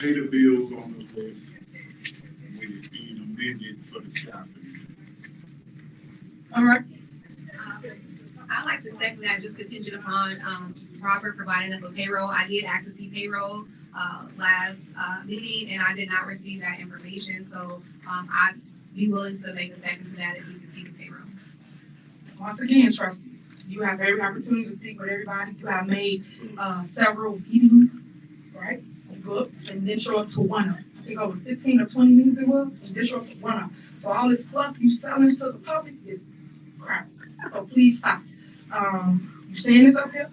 Pay the bills on the list with it being amended for the staff. All right. I'd like to second that, just contingent upon Robert providing us with payroll. I did ask to see payroll last meeting, and I did not receive that information. So I'd be willing to make a second to that if we can see the payroll. Once again, trustee, you have every opportunity to speak with everybody. You have made several meetings, right? Booked, and then show up to one of them. I think over 15 or 20 meetings it was, and then show up to one of them. So all this fluff you selling to the public is crap. So please stop. You saying this up here,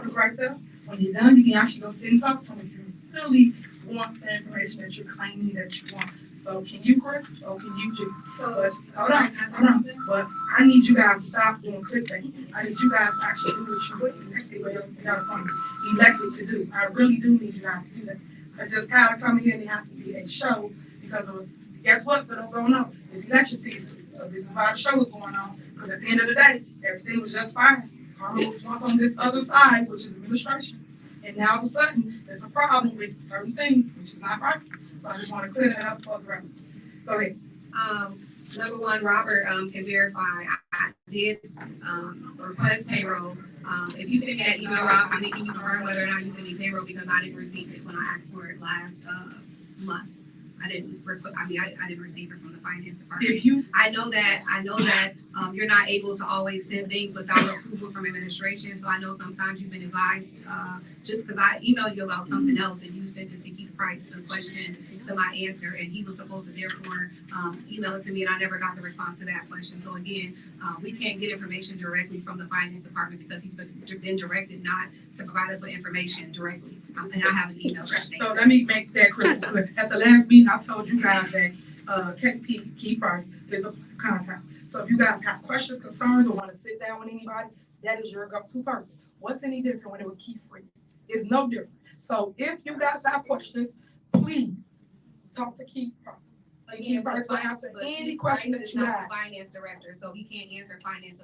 it's right there. When you're done, you can actually go sit and talk to them if you really want the information that you're claiming that you want. So can you, Chris? So can you, Jim? So hold on. But I need you guys to stop doing clickbait. I need you guys to actually do what you would anybody else you got appointed, elected to do. I really do need you guys to do that. I just kind of come here and it has to be a show because of, guess what? For those who don't know, it's election season. So this is why the show is going on. Because at the end of the day, everything was just fine. Carlos was on this other side, which is administration. And now all of a sudden, there's a problem with certain things, which is not right. So I just want to clear that up for the record. Go ahead. Number one, Robert can verify. I did request payroll. If you send me that email, Rob, I mean, can you confirm whether or not you sent me payroll because I didn't receive it when I asked for it last month. I didn't receive it from the finance department. I know that you're not able to always send things without approval from administration. So I know sometimes you've been advised, just because I emailed you about something else and you sent it to Keith Price, the question to my answer, and he was supposed to therefore email it to me, and I never got the response to that question. So again, we can't get information directly from the finance department because he's been directed not to provide us with information directly. And I have an email address. So let me make that crystal clear. At the last meeting, I told you guys that Keith Price is the contact. So if you guys have questions, concerns, or want to sit down with anybody, that is your go-to person. What's any different when it was Keith Free? It's no different. So if you guys have questions, please talk to Keith Price. Keith Price will answer any question that you have. Finance director, so he can't answer finance.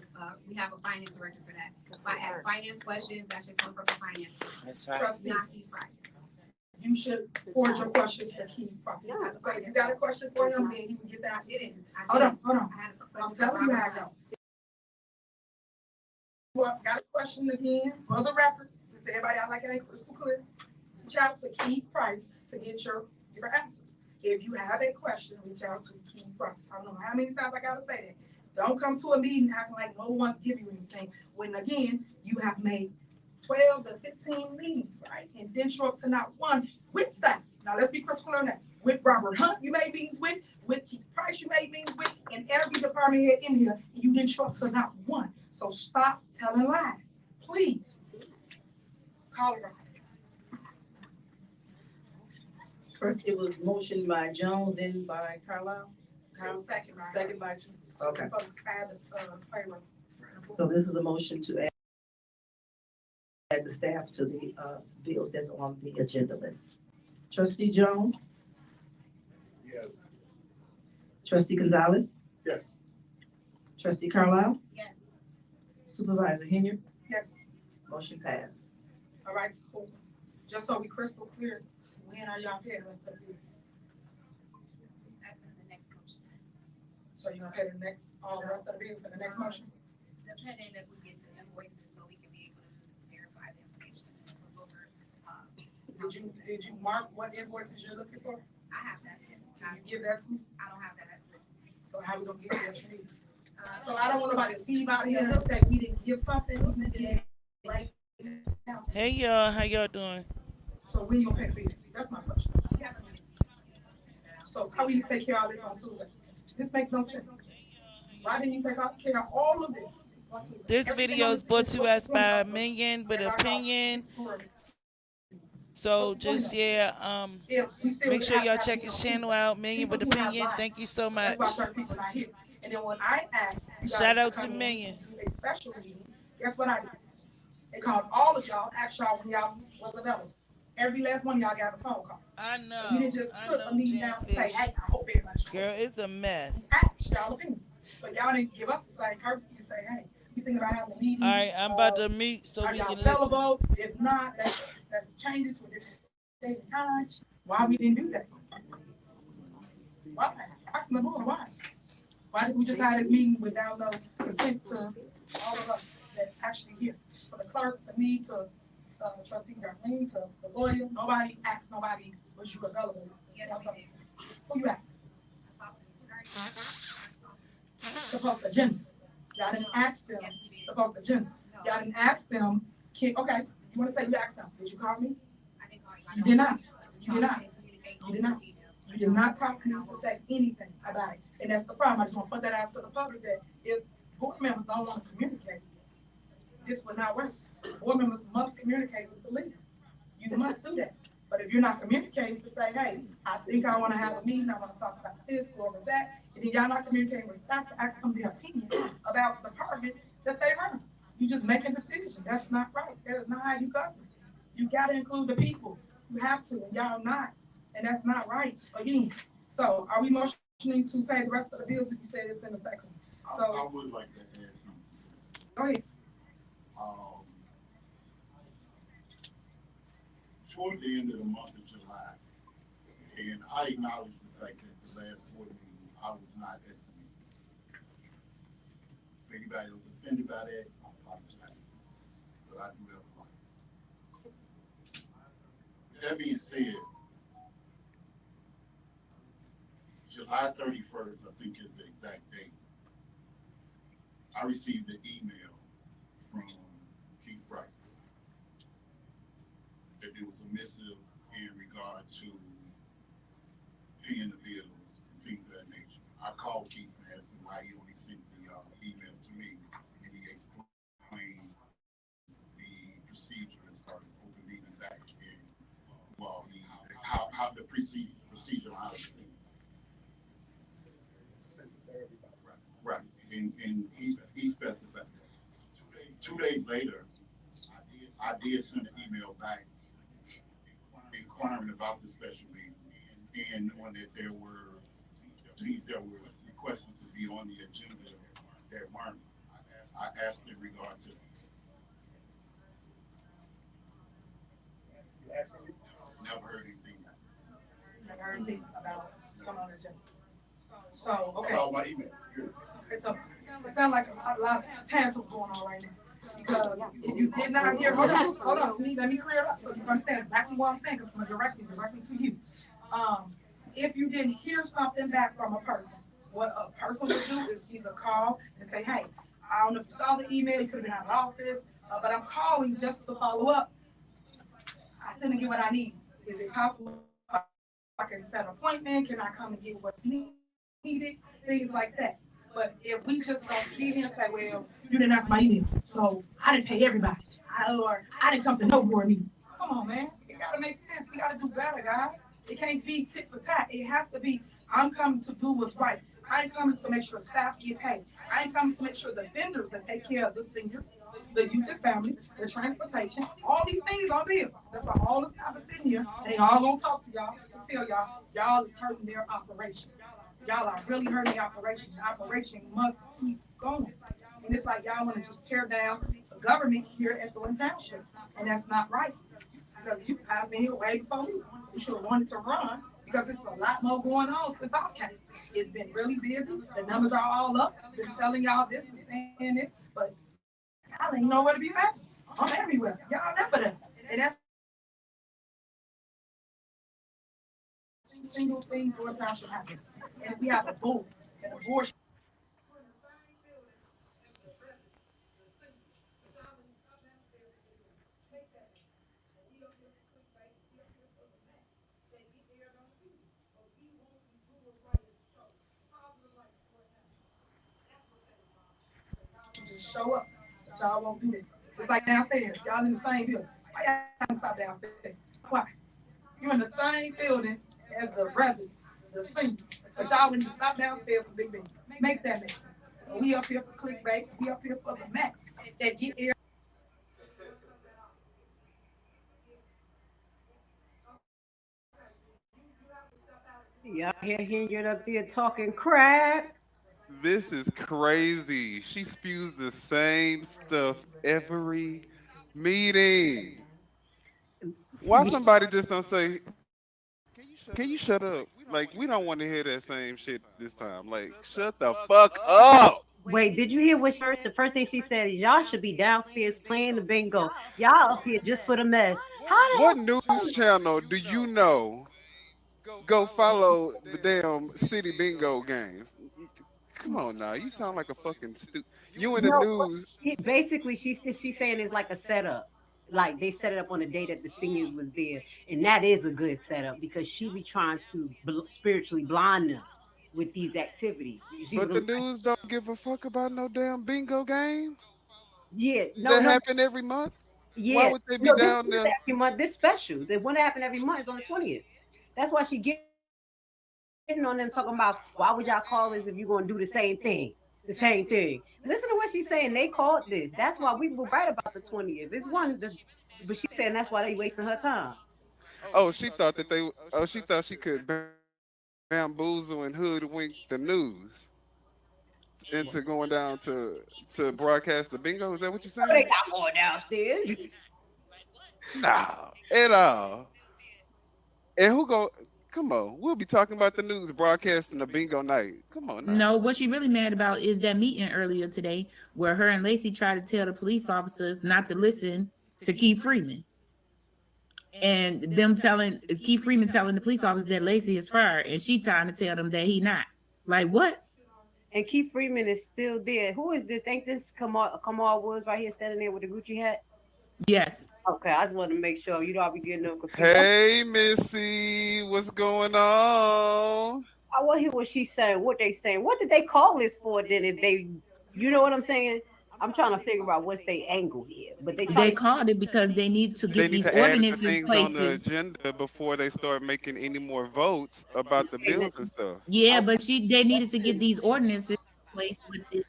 We have a finance director for that. If I ask finance questions, that should come from the finance director. That's right. Trust me. Not Keith Price. You should forward your questions to Keith Price. If he's got a question for him, then he can get that. Hold on. I had a question. I'm telling you how I go. Well, got a question again for the record, since everybody out like it ain't crystal clear. Reach out to Keith Price to get your answers. If you have a question, reach out to Keith Price. I don't know how many times I gotta say that. Don't come to a meeting acting like no one's giving you anything. When again, you have made 12 to 15 meetings, right? And then show up to not one with staff. Now let's be crystal clear on that. With Robert Hunt, you made meetings with Keith Price, you made meetings with, and every department head in here, and you didn't show up to not one. So stop telling lies, please. Call it. First, it was motion by Jones, then by Carlisle. Second, right? Second by. Okay. Payroll. So this is a motion to add the staff to the bills that's on the agenda list. Trustee Jones, Yes. Trustee Gonzalez, Yes. Trustee Carlisle, Yes. Supervisor Henyard, Yes. motion passed. All right, so just so we crystal clear, when are y'all paying us the bill? That's in the next motion. So you're gonna pay the next, all the rest of the bills in the next motion? Depending if we get the invoices, so we can be able to verify the information. Did you mark what invoices you're looking for? I have that. Yes. Can you give that to me? I don't have that. So how we gonna get what you need? So I don't want nobody to leave out here and say we didn't give something. Right? Hey y'all, how y'all doing? So when you gonna pay fees? That's my question. So how we take care of all this on Tuesday? This makes no sense. Why didn't you take care of all of this on Tuesday? This video is brought to us by Minion with Opinion. So just make sure y'all check his channel out, Minion with Opinion. Thank you so much. And then when I asked, Shout out to Minion. A special meeting, guess what I did? They called all of y'all, asked y'all when y'all was available. Every last one of y'all got a phone call. I know. We didn't just put a meeting down and say, hey, I hope everybody's Girl, it's a mess. Asked y'all opinion. But y'all didn't give us the same courtesy to say, hey, you think about having a meeting? All right, I'm about to meet so we can listen. Available? If not, let's change it to a different date and time. why we didn't do that. Why? Ask the board, why? Why did we just have this meeting without no consent to all of us that actually here? For the clerk, to me, to trustee Darlene, to the lawyer, nobody asked, nobody was you available. Yes, we did. Who you asked? Supposed agenda. Y'all didn't ask them, Yes, we did. supposed agenda. Y'all didn't ask them, okay, you wanna say you asked them, did you call me? I didn't call you. You did not. You did not. Communicate You did not. over email. You did not call me to say anything about it. And that's the problem. I just want to put that out to the public that if board members don't want to communicate, this will not work. Board members must communicate with the leader. You must do that. But if you're not communicating to say, hey, I think I want to have a meeting, I want to talk about this, go over that, and then y'all not communicating with staff to ask them their opinion about the departments that they run. You just make a decision. That's not right. That is not how you govern. You got to include the people. You have to, and y'all not. And that's not right, again. So are we motioning to pay the rest of the bills if you say this in a second? I So, would like to add something. go ahead. Toward the end of the month of July, and I acknowledge the fact that the last board meeting, I was not at the meeting. If anybody was offended by that, I apologize, but I do have a right. That being said, July 31st, I think is the exact date, I received an email from Keith Wright that there was a missive in regard to paying the bills, things of that nature. I called Keith and asked him why he only sent the emails to me, and he explained the procedure as far as open meeting back and well, how the procedure how to see. Right, and he specified that. 2 days later, I did send an email back inquiring about the special meeting and knowing that there were things that were requested to be on the agenda that weren't. I asked in regard to. Never heard anything. Never heard anything about some on the agenda. So, okay. About my email. It sounds like a lot of tantrums going on right now. Because if you did not hear, hold on, let me clear it up so you understand exactly what I'm saying, because I'm directly to you. If you didn't hear something back from a person, what a person would do is either call and say, hey, I don't know if you saw the email, you could have been out of the office, but I'm calling just to follow up. I still didn't get what I need. Is it possible I can set an appointment? Can I come and get what's needed? Things like that. But if we just don't get here and say, well, you didn't ask my email, so I didn't pay everybody, or I didn't come to no board meeting. Come on, man. It gotta make sense. We gotta do better, guys. It can't be tit for tat. It has to be, I'm coming to do what's right. I ain't coming to make sure staff get paid. I ain't coming to make sure the vendors that take care of the seniors, the youth and family, the transportation, all these things are bills. That's why all the staff is sitting here. They all gonna talk to y'all and tell y'all is hurting their operation. Y'all are really hurting the operation. The operation must keep going. And it's like y'all want to just tear down the government here at Thornton Township. And that's not right. Because you guys been here way before me. You should have wanted to run because there's a lot more going on since I came. It's been really busy. The numbers are all up. I've been telling y'all this and saying this, but y'all ain't nowhere to be found. I'm everywhere. Y'all never there. And that's single thing Thornton Township happen. And we have a board. And the board just show up. But y'all won't do it. Just like downstairs. Y'all in the same building. Why y'all don't stop downstairs? Why? You're in the same building as the residents, the seniors. But y'all need to stop downstairs for Big Ben. Make that make sense. We up here for clickbait. We up here for the mess that get air. Y'all hear Henyard up there talking crap. This is crazy. She spews the same stuff every meeting. Why somebody just don't say, can Can you shut up? Like, we don't want to hear that same shit this time. Like, shut the fuck up. Wait, did you hear what first? The first thing she said is y'all should be downstairs playing the bingo. Y'all up here just for the mess. How the What hell? news channel do you know go follow the damn city bingo games? Come on now, you sound like a fucking You in the No, news? basically she's saying it's like a setup. Like they set it up on the day that the seniors was there, and that is a good setup because she be trying to spiritually blind them with these activities. You see what But the I'm saying? news don't give a fuck about no damn bingo game Yeah, no, that no, happen every month. Why yeah, would they be no. This down is there? every month. This special, the one that happened every month is on the 20th. That's why she getting on them talking about why would y'all call this if you're gonna do the same thing, the same thing. Listen to what she's saying. They called this. That's why we were right about the 20th. It's one, but she's saying that's why they wasting her time. Oh, she thought that they. Oh, she thought she could bamboozle and hoodwink the news into going down to broadcast the bingo. Is that what you're Oh, they saying? not going downstairs. No, at all. And who go? Come on, we'll be talking about the news broadcasting the bingo night. Come on now. No, what she really mad about is that meeting earlier today where her and Lacey tried to tell the police officers not to listen to Keith Freeman. And them telling Keith Freeman telling the police officers that Lacey is fired and she trying to tell them that he not. Like what? And Keith Freeman is still there. Who is this? Ain't this Kamal Woods right here standing there with the Gucci hat? Yes. Okay, I just wanted to make sure you know I'll be getting them confused. Hey, Missy, what's going on? I want to hear what she's saying, what they saying. What did they call this for then if they, you know what I'm saying? I'm trying to figure out what's their angle here. But they trying They to, called it because they need to They get need these to add the ordinances things on the places. agenda before they start making any more votes about the bills and stuff. Yeah, but they needed to get these ordinances in place with this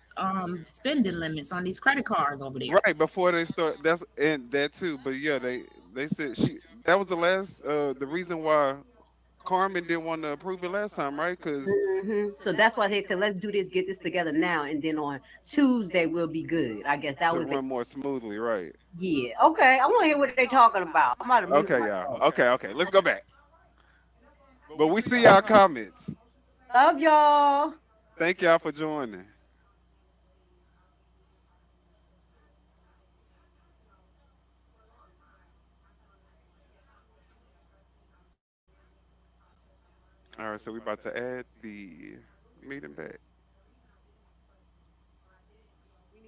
spending limits on these credit cards over there. Right before they start. That's and that too. But yeah, they said that was the last the reason why Carmen didn't want to approve it last time, right? Because So that's why they said, let's do this, get this together now. And then on Tuesday, we'll be good. I guess that to was the, run more smoothly, right? yeah. Okay, I want to hear what they talking about. I'm out of mute Okay, myself. y'all. Okay. Let's go back. But we see y'all comments. Love y'all. Thank y'all for joining. All right, so we about to add the meeting back.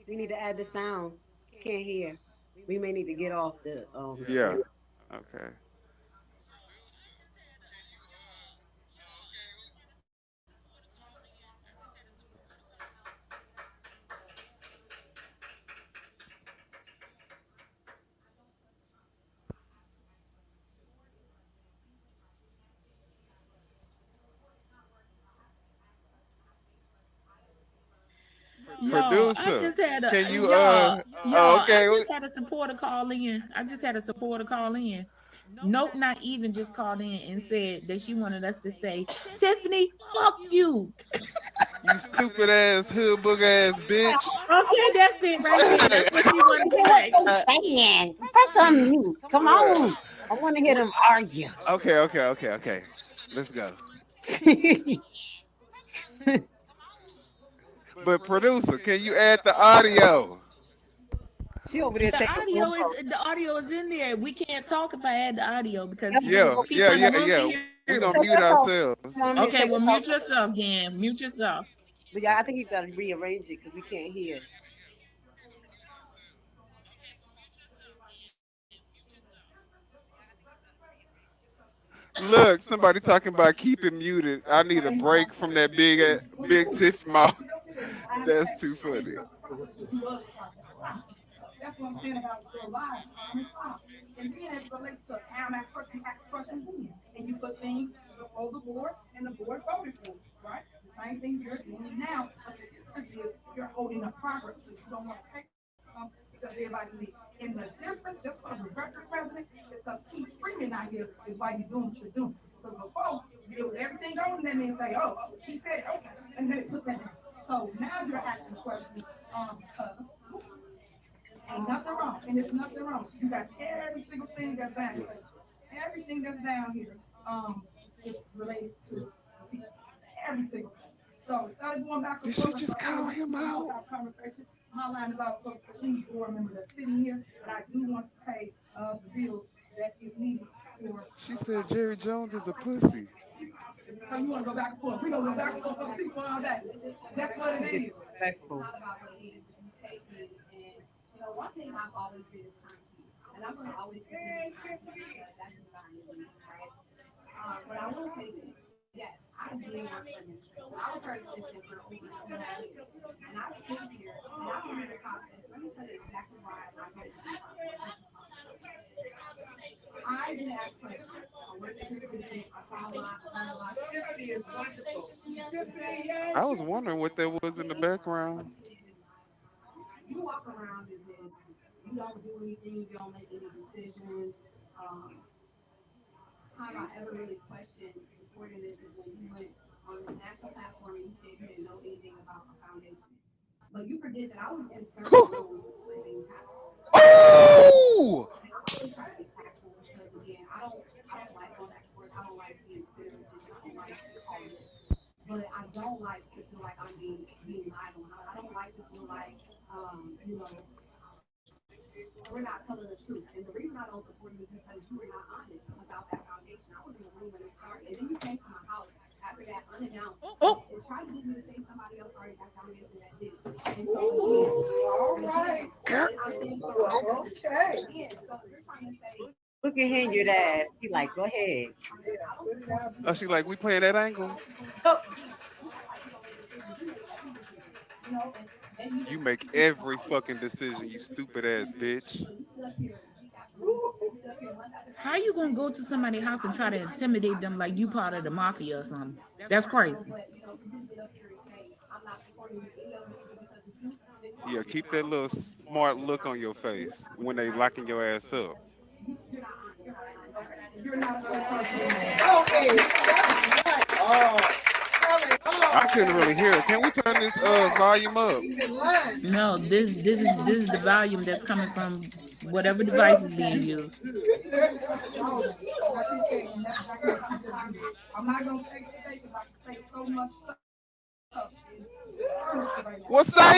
We need to add the sound. Can't hear. We may need to get off the Yeah. screen. Okay. Yo, I Producer, just had a can you oh, I okay. just had a supporter call in. I just had a supporter call in. Nope, not even just called in and said that she wanted us to say, Tiffany, fuck you. You stupid ass hood book ass bitch. Okay, that's it right there. That's what she wanted to say. Saying, press on mute. Come on. I want to hear them argue. Okay. Let's go. But producer, can you add the audio? She over there taking phone calls. The audio is in there. We can't talk if I add the audio because Yeah, people in the room yeah. can hear We're it. gonna mute ourselves. Okay, well mute yourself, then. Mute yourself. But yeah, I think you got to rearrange it because we can't hear. Look, somebody talking about keep it muted. I need a break from that big tiff mouth. That's too funny. That's what I'm saying about your lives. And then as it relates to ask questions again. And you put things before the board and the board voted for, right? The same thing you're doing now. But the difference is you're holding up progress because you don't want to pay some because everybody needs. And the difference, just for the record president, is because Keith Freeman not here is why you're doing what you're doing. Because before, it was everything going and then they say, oh, Keith said, okay. And then they put that down. So now you're asking questions because ain't nothing wrong, and there's nothing wrong. You got every single thing that's down here. Everything that's down here. is related to every single thing. So instead of going back and Did she forth, just call him out? conversation. My line is out for any board member that's sitting here, and I do want to pay the bills that is needed for. She said Jerry Jones is a pussy. So you want to go back and forth? We gonna go back and forth for people all day. That's what it is. Respectful. Not about what it is that you take me. And, you know, one thing I've always been is kind to you. And I'm going to always continue to be kind to you. That's just not me, right? But I will say this. Yes, I did work for administration. I was her assistant for over 2 years. And I sit here and I remember the process. Let me tell you exactly why I got this process. I didn't ask questions. I worked at your position. I saw a lot, learned a lot. Tiffany is wonderful. I was wondering what that was in the background. You walk around as if you don't do anything, you don't make any decisions. Time I ever really questioned supporting this is when you went on the national platform and you said you didn't know anything about a foundation. But you forget that I was in certain rooms when things happened. Oh! And I always try to be tactful because again, I don't like going back and forth. I don't like being serious. I don't like all this. But I don't like to feel like I'm being lied on. I don't like to feel like you know, we're not telling the truth. And the reason I don't support you is because you were not honest about that foundation. I was in the room when it started. And then you came to my house after that unannounced. And tried to get me to say somebody else started that foundation that did it. And so, All right. Okay. again, so you're trying to say, Look at Henyard ass. He like, go ahead. Oh, she like, we playing that angle? You make every fucking decision, you stupid ass bitch. How you gonna go to somebody's house and try to intimidate them like you part of the mafia or something? That's crazy. Yeah, keep that little smart look on your face when they locking your ass up. You're not going I couldn't really hear it. Can we turn this volume up? No, this is the volume that's coming from whatever device is being used. I'm not gonna take the day because I can say so much stuff. What's that?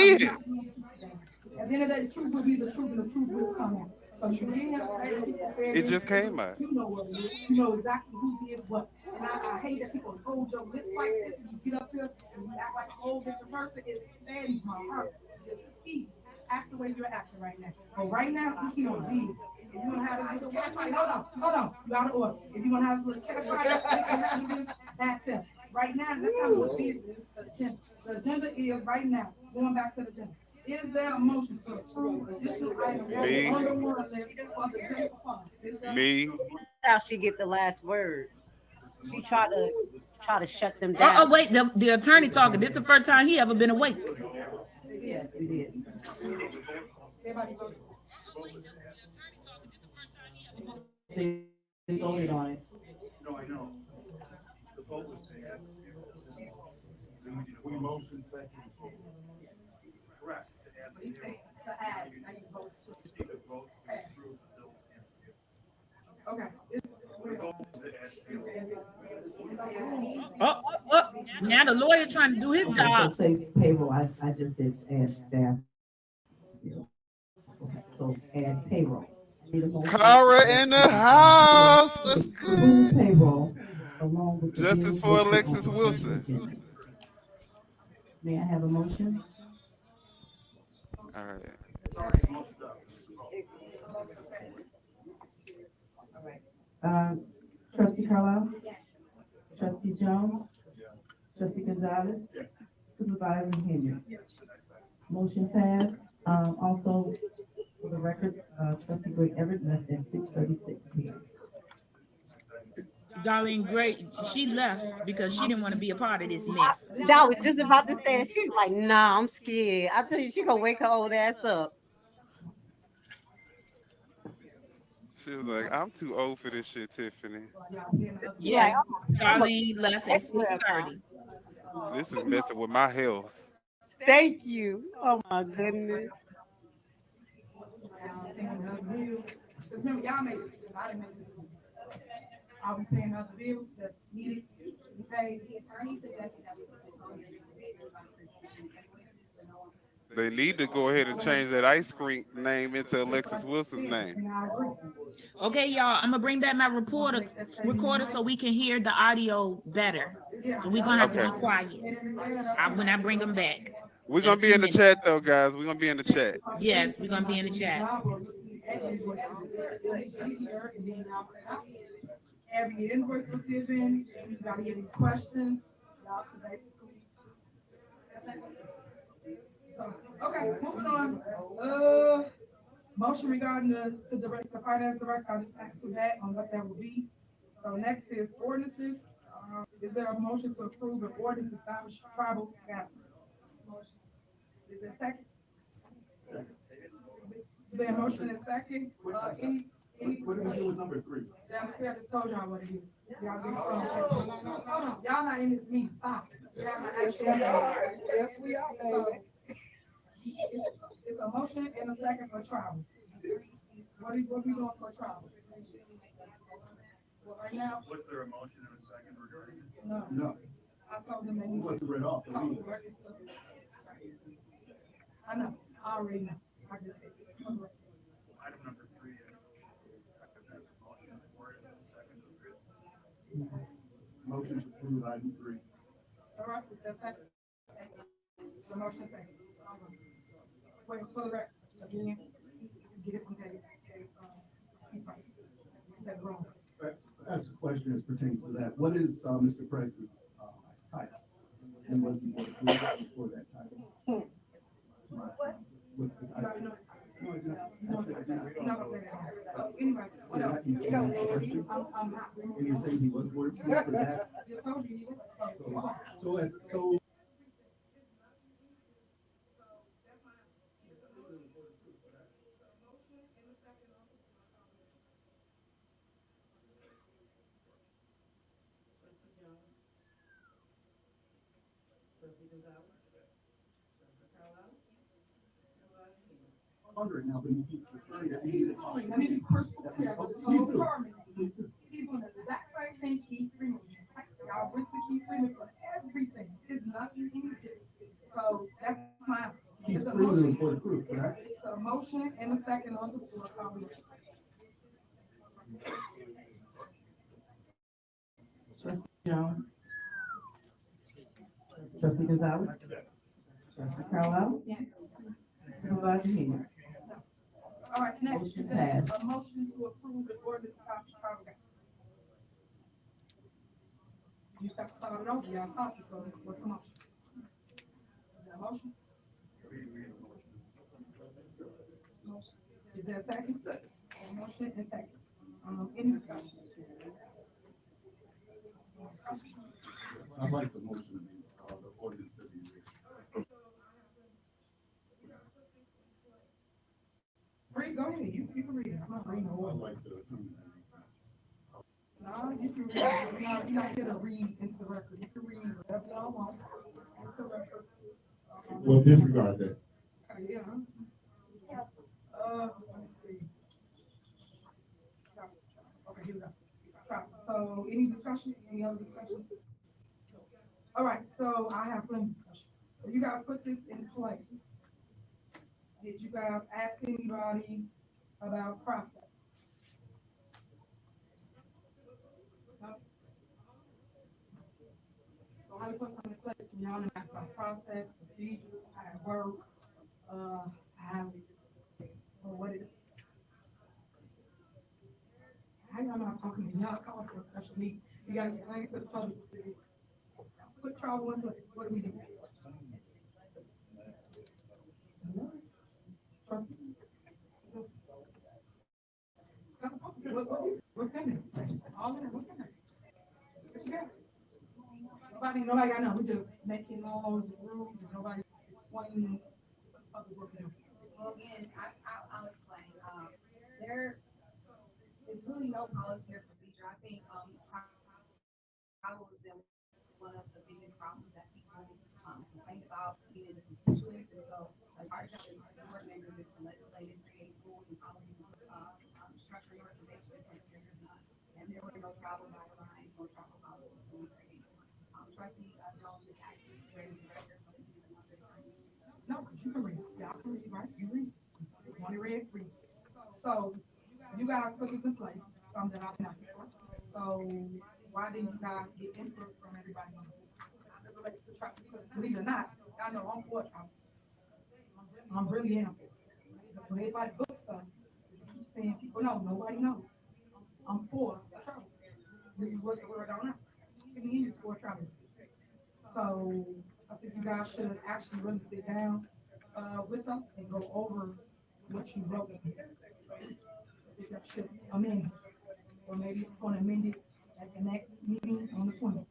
At the end of the day, the truth will be the truth, and the truth will come out. So you didn't have to say what people said. It just came out. You know what it is. You know exactly who did what. And I hate that people hold your lips like this and you get up here and you act like a whole different person. It saddens my heart to see act the way you're acting right now. But right now, you keep on business. If you want to have this little chat fight, hold on, you out of order. If you want to have this little chat fight, we can handle this, that's it. Right now, that's how what business is the agenda. The agenda is right now, going back to the agenda. Is there a motion to approve additional items on the one list for the general fund? Me. That's how she get the last word. She try to shut them down. Oh wait, the attorney talking. This is the first time he ever been awake. Yes, we did. Everybody vote. They voted on it. No, I know. The vote was taken. We motion second. Correct. He said to add, now you vote to add. Okay. Now the lawyer trying to do his job. So say payroll, I just said add staff. So add payroll. Cara in the house. What's Approve good? payroll along with the Justice bills for listed Alexis on the Wilson. agenda. May I have a motion? All right. Trustee Carlisle? Trustee Jones? Trustee Gonzalez? Supervisor Henyard? Motion passed. Also, for the record, Trustee Greg Everett left at 6:36 p.m. Darlene Gray, she left because she didn't want to be a part of this mess. I was just about to say it. She was like, nah, I'm scared. I thought she gonna wake her old ass up. She was like, I'm too old for this shit, Tiffany. Yes, Darlene left at 6:30. This is messing with my health. Thank you. Oh my goodness. Remember, y'all made this decision. I didn't make this decision. are we paying other bills that's needed to be paid? The attorney suggested that we put this on there because everybody presenting invoices, but no one. They need to go ahead and change that ice cream name into Alexis Wilson's name. And I agree. Okay, y'all, I'm gonna bring back my recorder so we can hear the audio better. So we're gonna have to be quiet when I bring them back. We're gonna be in the chat though, guys. We're gonna be in the chat. Yes, we're gonna be in the chat. Every invoice was given. Anybody have any questions? Y'all can basically. So, okay, moving on. Motion regarding the finance director, I'll just ask for that on what that will be. So next is ordinances. Is there a motion to approve an ordinance establish tribal gatherings? Motion. Is there a second? Is there a motion and second? Any? What do we do with number 3? I just told y'all what it is. Y'all get hold on. Y'all not in this meeting. Stop. Y'all not actually. Yes, we are, baby. It's a motion and a second for travel. What are we doing for travel? Well, right now. Was there a motion and a second regarding it? No. No, I told them they it need. wasn't read off. I know. I already know. I just. Item number 3. Motion to approve item 3. All right, is that second? The motion second. Wait, for the record, again, get it from Dave. Said wrong. That's a question as pertains to that. What is Mr. Price's title? And was he approved for that title? What's the title? No, I don't. So anyway, what else? I'm not. And you're saying he was approved for that? Just told you. So under it now, but you keep referring to Let me be crystal clear. He's doing the exact same thing Keith Freeman. Y'all went to Keith Freeman for everything. It's nothing he did. So that's my. Keith Freeman was for the proof, correct? It's a motion and a second on the floor. Trustee Jones. Trustee Gonzalez. Trustee Carlisle. Yes. Supervisor Henyard. All right, next is Motion passed. a motion to approve the ordinance of travel. You start to start it over, y'all stop it, so what's the motion? Is there a motion? Motion. Is there a second? Second. A motion and second. Any discussion? I'd like the motion, the ordinance to be read. Read, go ahead, you can read it, I'm not reading the I'd ordinance. like to. No, you can read it, you're not here to read into the record, you can read whatever y'all want into the record. Well, disregard that. Yeah. Let me see. Okay, here we go. So, any discussion, any other discussion? All right, so I have plenty of discussion. So you guys put this in place. Did you guys ask anybody about process? No? So how you put something in place, and y'all know about process, procedures, how it work, how, or what it is. How y'all not talking to y'all calling for a special meeting? You guys explain to the public. Put travel in place, what do we do? What's in it? All in it, what's in it? What you got? Nobody got nothing, we just making laws and rules, and nobody's explaining what the public what we do. Well, again, I'll explain. There is really no policy or procedure. I think travel has been one of the biggest problems that people complain about, even the constituents. And so, like our job as board members is to legislate and create rules and policies, structure your organization, and and there were no travel guidelines or travel policies. Trustee Jones is actually ready to record, but he is another attorney. No, because you can read. Y'all can read, right? You read. Want to read? Read. So you guys put this in place, something I've been asking for. So why didn't you guys get input from everybody? As it relates to travel? Because believe it or not, I know I'm for travel. I'm really in for it. When everybody books stuff, you keep saying people know, nobody knows. I'm for travel. This is what the word on it. Tiffany is for travel. So I think you guys should actually really sit down with us and go over what you wrote. So I think that should amend, or maybe if you want to amend it at the next meeting on the 20th.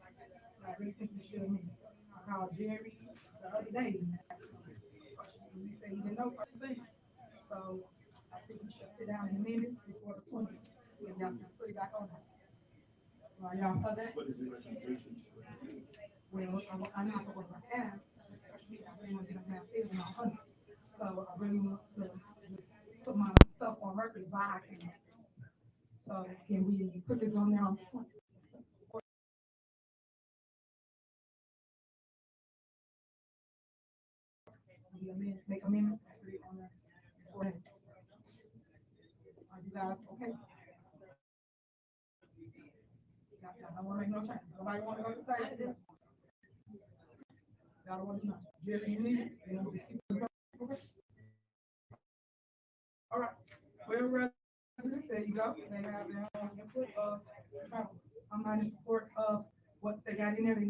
I really think we should amend it. I called Jerry the other day. He said he didn't know certain things. So I think we should sit down in minutes before the 20th. And y'all can put it back on there. So are y'all for that? What is your recommendation? Well, I'm not going to have, especially I really want to get a mass sales in my hundred. So I really want to just put my stuff on record by I can. So can we put this on there on the 20th? Make amendments, put it on there. Are you guys okay? I don't want to make no change. Nobody want to go to side this? Y'all don't want to know. Jerry, you need it? You want to just keep this up? Okay. All right. Well, residents, there you go. They have their own input of travel. I'm not in support of what they got in there,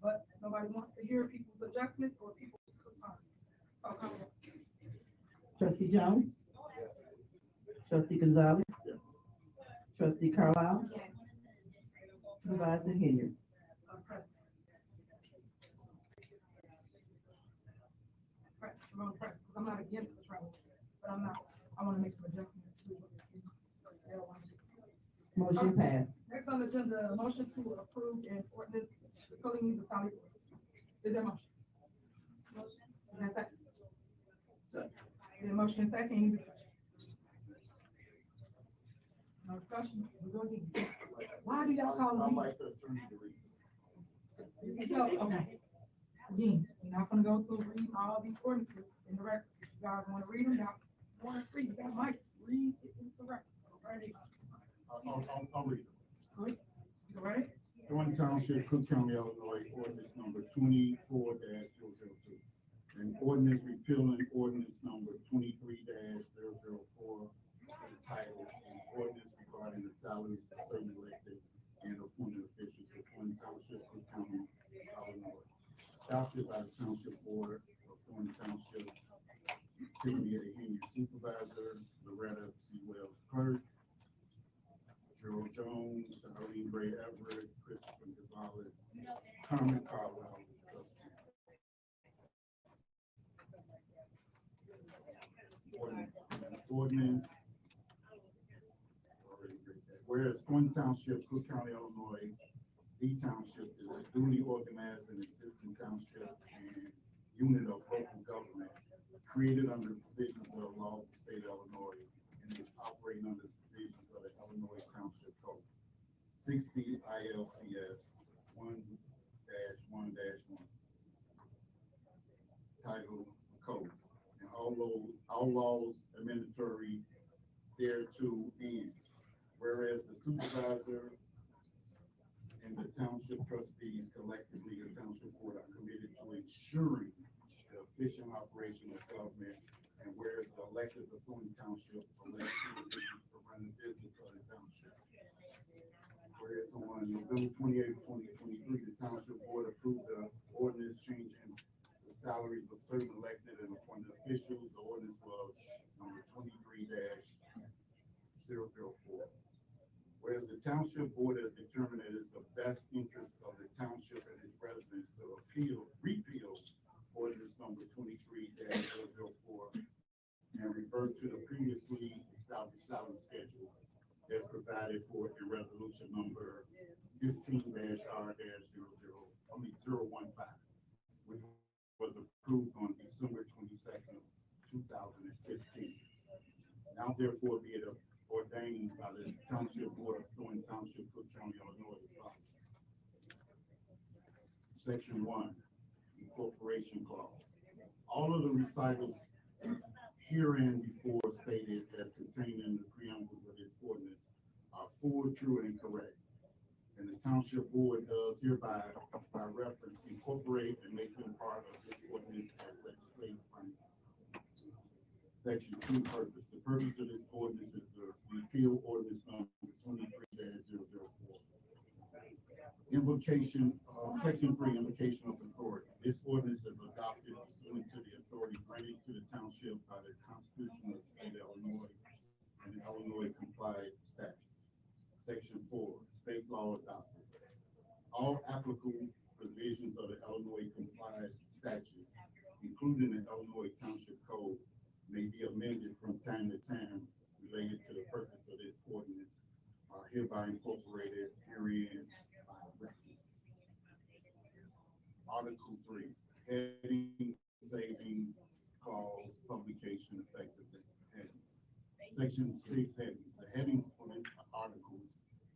but nobody wants to hear people's adjustments or people's concerns. So, Trustee Jones? Trustee Gonzalez? Yes. Trustee Carlisle? Yes. Supervisor Henyard? Press. Because I'm not against the travel, but I want to make some adjustments to it. Motion passed. Next on the agenda, motion to approve an ordinance repealing the salary ordinance. Is there a motion? Motion. Is there a second? Second. Is there a motion and second? Any discussion? No discussion? We go again. Why do y'all call I'd me? like the attorney to read. Okay. Again, we're not gonna go through reading all these ordinances in the record. If you guys wanna read them, y'all wanna read, you got mics, read it in the record. Ready? I'll read it. Good. You ready? Thornton Township, Cook County, Illinois, ordinance number 24-002. An ordinance repealing ordinance number 23-004, entitled an ordinance regarding the salaries for certain elected and appointed officials for Thornton Township, Cook County, Illinois. Adopted by the Township Board of Thornton Township, Tiffany Henyard Supervisor, Loretta C. Wells Clerk, Gerald Jones, Darlene Gray Everett, Christopher Gonzalez, Carmen Carlisle, Trustee. Ordinance. Whereas Thornton Township, Cook County, Illinois, the township is a duly organized and existing township and unit of local government created under the provisions of the laws of the state of Illinois and is operating under the provisions of the Illinois Township Code 60 ILCS 1-1-1 titled Code, and all laws mandatory thereto, and whereas the supervisor and the township trustees collectively, the township board, are committed to ensuring the efficient operation of government, and whereas the electors of Thornton Township elect individuals to run the business of the township. Whereas on November 28, 2023, the township board approved the ordinance changing the salaries of certain elected and appointed officials. The ordinance was number 23-004. Whereas the township board has determined it is the best interest of the township and its residents to repeal ordinance number 23-004 and revert to the previously established salary schedule as provided for in resolution number 15-R-015, which was approved on December 22nd, 2015. Now therefore be it ordained by the Township Board of Thornton Township Section 1, incorporation clause. All of the recitals herein before stated as contained in the preamble of this ordinance are full, true, and correct. And the township board does hereby, by reference, incorporate and make them part of this ordinance as legislative framework. Section 2, purpose. The purpose of this ordinance is to repeal ordinance number 23-004. Invocation, section 3, invocation of authority. This ordinance is adopted pursuant to the authority granted to the township by the Constitution of the state of Illinois and the Illinois complied statutes. Section 4, state law adopted. All applicable provisions of the Illinois complied statute, including the Illinois Township Code, may be amended from time to time related to the purpose of this ordinance, are hereby incorporated herein by reference. Article 3, heading, saving, clause, publication, effective headings. Section 6, headings. The headings for this article,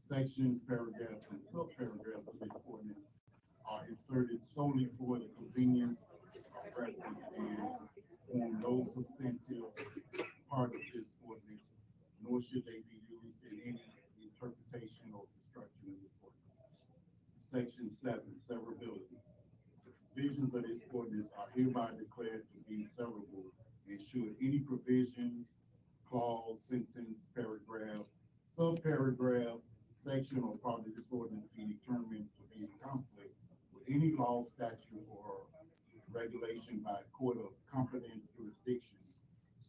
sections, paragraphs, and subparagraphs of this ordinance are inserted solely for the convenience of reference and form no substantive part of this ordinance, nor should they be used in any interpretation or construction of this ordinance. Section 7, severability. The provisions of this ordinance are hereby declared to be severable, and should any provision, clause, sentence, paragraph, subparagraph, section, or part of this ordinance be determined to be in conflict with any law, statute, or regulation by a court of competent jurisdiction,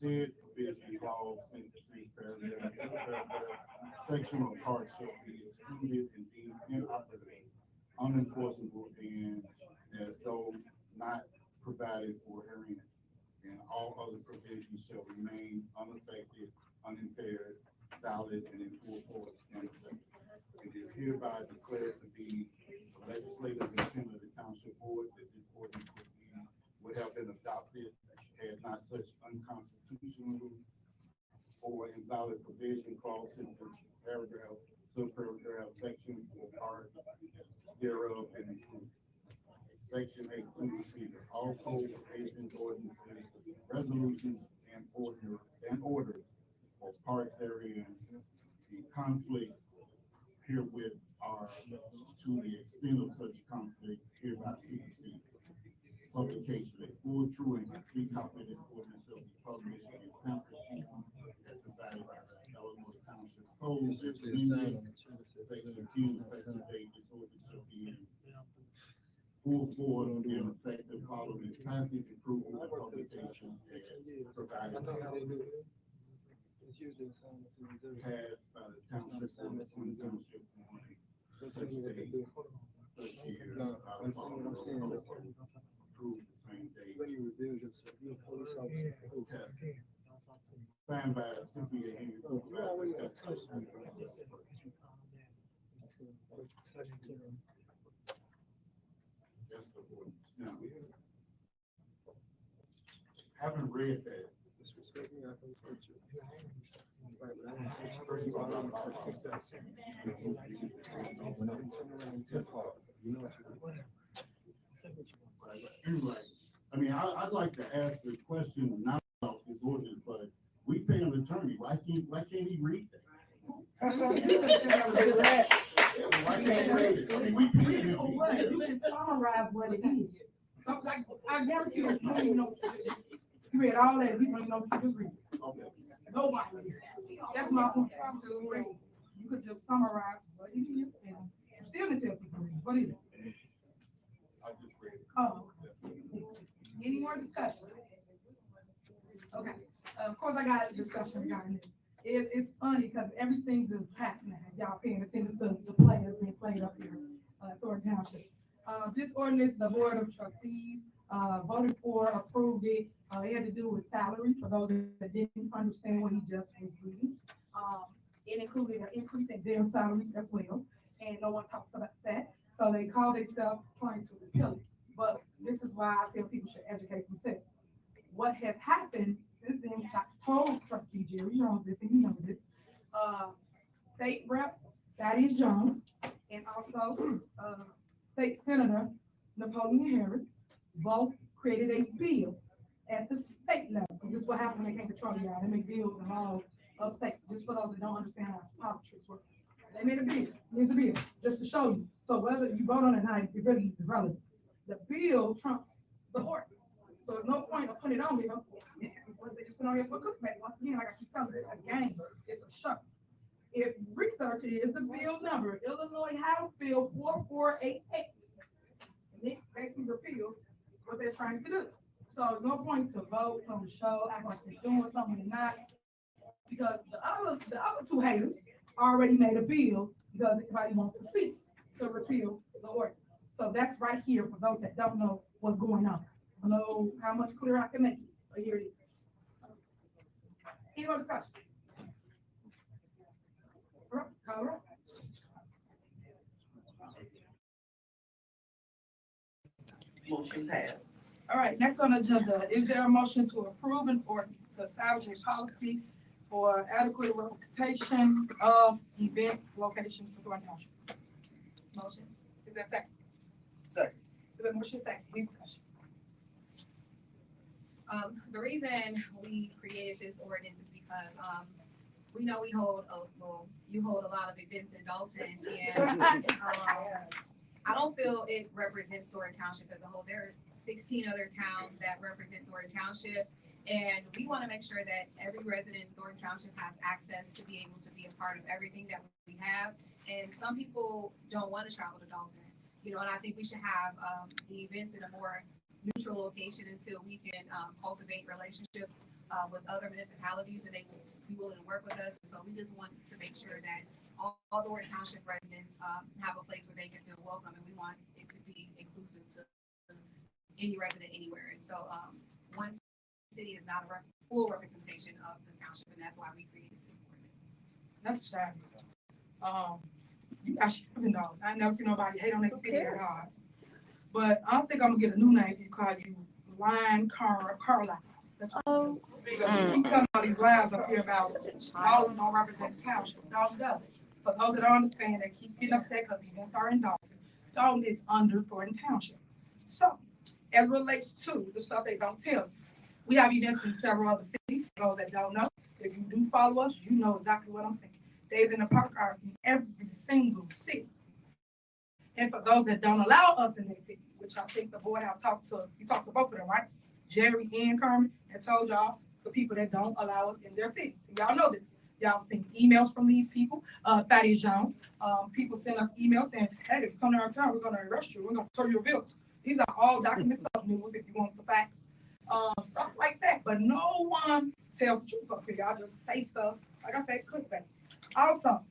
said provision, clause, sentence, paragraph, section, or part shall be excluded and deemed inoperative, unenforceable, and as though not provided for herein, and all other provisions shall remain unaffected, unimpaired, valid, and in full force and effect. It is hereby declared to be the legislative intent of the township board that this ordinance would have been adopted had not such unconstitutional or invalid provision, clause, sentence, paragraph, subparagraph, section, or part thereof and included. Section 8, procedure. All code provisions, ordinances, resolutions, and orders or parts therein in conflict herewith are, to the extent of such conflict, hereby superseded. Publication. A full, true, and complete copy of this ordinance shall be published in pamphlet form as provided by the Illinois Township Code. Section 10, effective date. This ordinance shall be in full force and effective following its passage, approval, and publication as provided by passed by the township board of township such date, such year, approved the same day. Signed by Tiffany and that's the ordinance. Now, haven't read that. Anyway, I mean, I'd like to ask the question not about this ordinance, but we pay an attorney. Why can't he read that? Why can't he read it? I mean, we pay him. You can summarize what it is. So, like, I guarantee you, you don't even know what you did. You read all that, we don't even know what you read. Okay. Nobody. That's my point. You could just summarize what it is and still tell people what is it. I just read it. Oh. Any more discussion? Okay. Of course, I got a discussion regarding this. It's funny because everything's is happening. Y'all paying attention to the players being played up here, Thornton Township. This ordinance, the board of trustees voted for, approved it. It had to do with salary for those that didn't understand what he just was reading. It included an increase in their salaries as well, and no one talks about that. So they call themselves trying to repeal it. But this is why I feel people should educate themselves. What has happened since then, which I told Trustee Jerry Jones this, and he knows this, State Rep Thaddeus Jones, and also State Senator Napoleon Harris, both created a bill at the state level. This is what happened when they can't control y'all. They make bills and laws upstate, just for those that don't understand how politics work. They made a bill. Here's the bill, just to show you. So whether you vote on it or not, it really is irrelevant. The bill trumps the ordinance. So there's no point of putting it on there. They just put on here for a cookback. Once again, like I keep telling you, it's a game. It's a show. If research is the bill number, Illinois House Bill 4488. And this basically repeals what they're trying to do. So there's no point to vote on the show, act like they're doing something they're not. Because the other two haters already made a bill because everybody wants to see to repeal the ordinance. So that's right here for those that don't know what's going on. I don't know how much clearer I can make it, but here it is. Any more discussion? All right, call it up. Motion passed. All right, next on the agenda, is there a motion to approve an ordinance to establish a policy for adequate representation of events, locations for Thornton Township? Motion, is that second? Second. Is that motion second? Any discussion? The reason we created this ordinance is because, we know you hold a lot of events in Dalton, and, I don't feel it represents Thornton Township as a whole. There are 16 other towns that represent Thornton Township, and we want to make sure that every resident in Thornton Township has access to be able to be a part of everything that we have. And some people don't want to travel to Dalton, and I think we should have the events in a more neutral location until we can cultivate relationships with other municipalities, and they will be willing to work with us. And so we just want to make sure that all Thornton Township residents have a place where they can feel welcome, and we want it to be inclusive to any resident anywhere. And so one city is not a full representation of the township, and that's why we created this ordinance. That's sad. You guys should know. I never seen nobody hate on that city at all. But I don't think I'm gonna get a new name if you call you Lion Carlisle. That's what because you keep telling all these lies up here about Dalton don't represent the township. Dalton does. For those that don't understand, that keep getting upset because events are in Dalton. Dalton is under Thornton Township. So, as relates to the stuff they don't tell you, we have events in several other cities. For those that don't know, if you do follow us, you know exactly what I'm saying. Days in the Park are in every single city. And for those that don't allow us in their city, which I think the board have talked to, you talked to both of them, right? Jerry and Carmen, and told y'all the people that don't allow us in their cities. Y'all know this. Y'all seen emails from these people, Thaddeus Jones. People send us emails saying, hey, if you come to our town, we're gonna arrest you, we're gonna tow your vehicles. These are all document stuff news if you want the facts. Stuff like that. But no one tells the truth up here. Y'all just say stuff, like I said, clickbait. Also,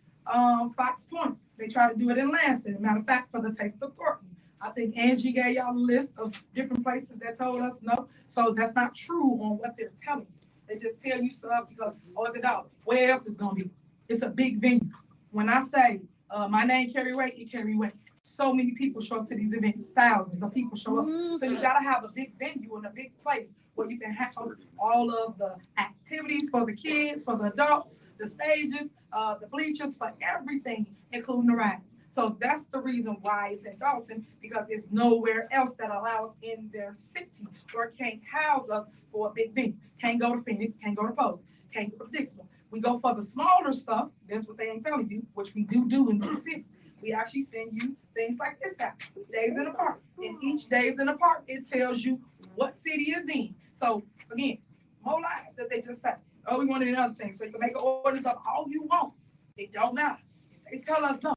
Fox Point, they try to do it in Lansing. Matter of fact, for the Taste of Thornton. I think Angie gave y'all a list of different places that told us no. So that's not true on what they're telling you. They just tell you stuff because, it's a dollar. Where else is going to be? It's a big venue. When I say my name carry weight, it carry weight. So many people show up to these events. Thousands of people show up. So you got to have a big venue and a big place where you can house all of the activities for the kids, for the adults, the stages, the bleachers, for everything, including the rides. So that's the reason why it's in Dalton, because there's nowhere else that allows in their city or can't house us for a big venue. Can't go to Phoenix, can't go to Post, can't go to Dixon. We go for the smaller stuff. That's what they ain't telling you, which we do in the city. We actually send you things like this out, Days in the Park. And each Days in the Park, it tells you what city is in. So again, more lies that they just say. Oh, we wanted another thing. So you can make an ordinance of all you want. It don't matter. If they tell us no,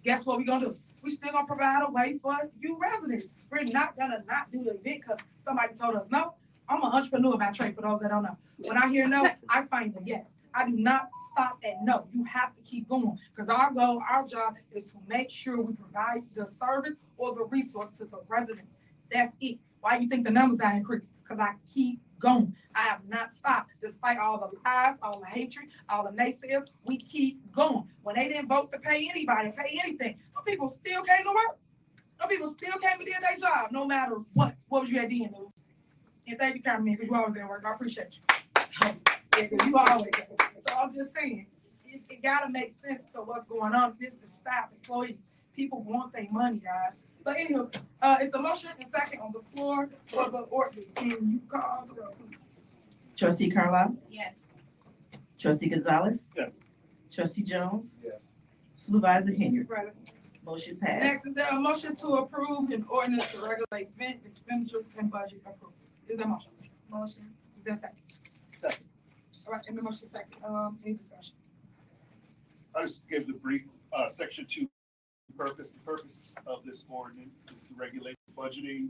guess what we're gonna do? We still gonna provide a way for you residents. We're not gonna not do the event because somebody told us no. I'm an entrepreneur by trade, for those that don't know. When I hear no, I find the yes. I do not stop at no. You have to keep going because our goal, our job is to make sure we provide the service or the resource to the residents. That's it. Why you think the numbers are increased? Because I keep going. I have not stopped despite all the lies, all the hatred, all the naysayers. We keep going. When they didn't vote to pay anybody, pay anything, some people still came to work. Some people still came and did their job, no matter what. What was you at the end of? And thank you, Carmen, because you always at work. I appreciate you. Yeah, because you always at work. So I'm just saying, it got to make sense to what's going on. This is staff, employees. People want their money, guys. But anyway, it's a motion and second on the floor for the ordinance. Can you call the roll, please? Trustee Carlisle? Yes. Trustee Gonzalez? Yes. Trustee Jones? Yes. Supervisor Henyard? Present. Motion passed. Next, is there a motion to approve an ordinance to regulate vent expenditures and budget approvals? Is there a motion? Motion. Is there a second? Second. All right, in the motion second, any discussion? I just give the brief, section 2 purpose. The purpose of this ordinance is to regulate the budgeting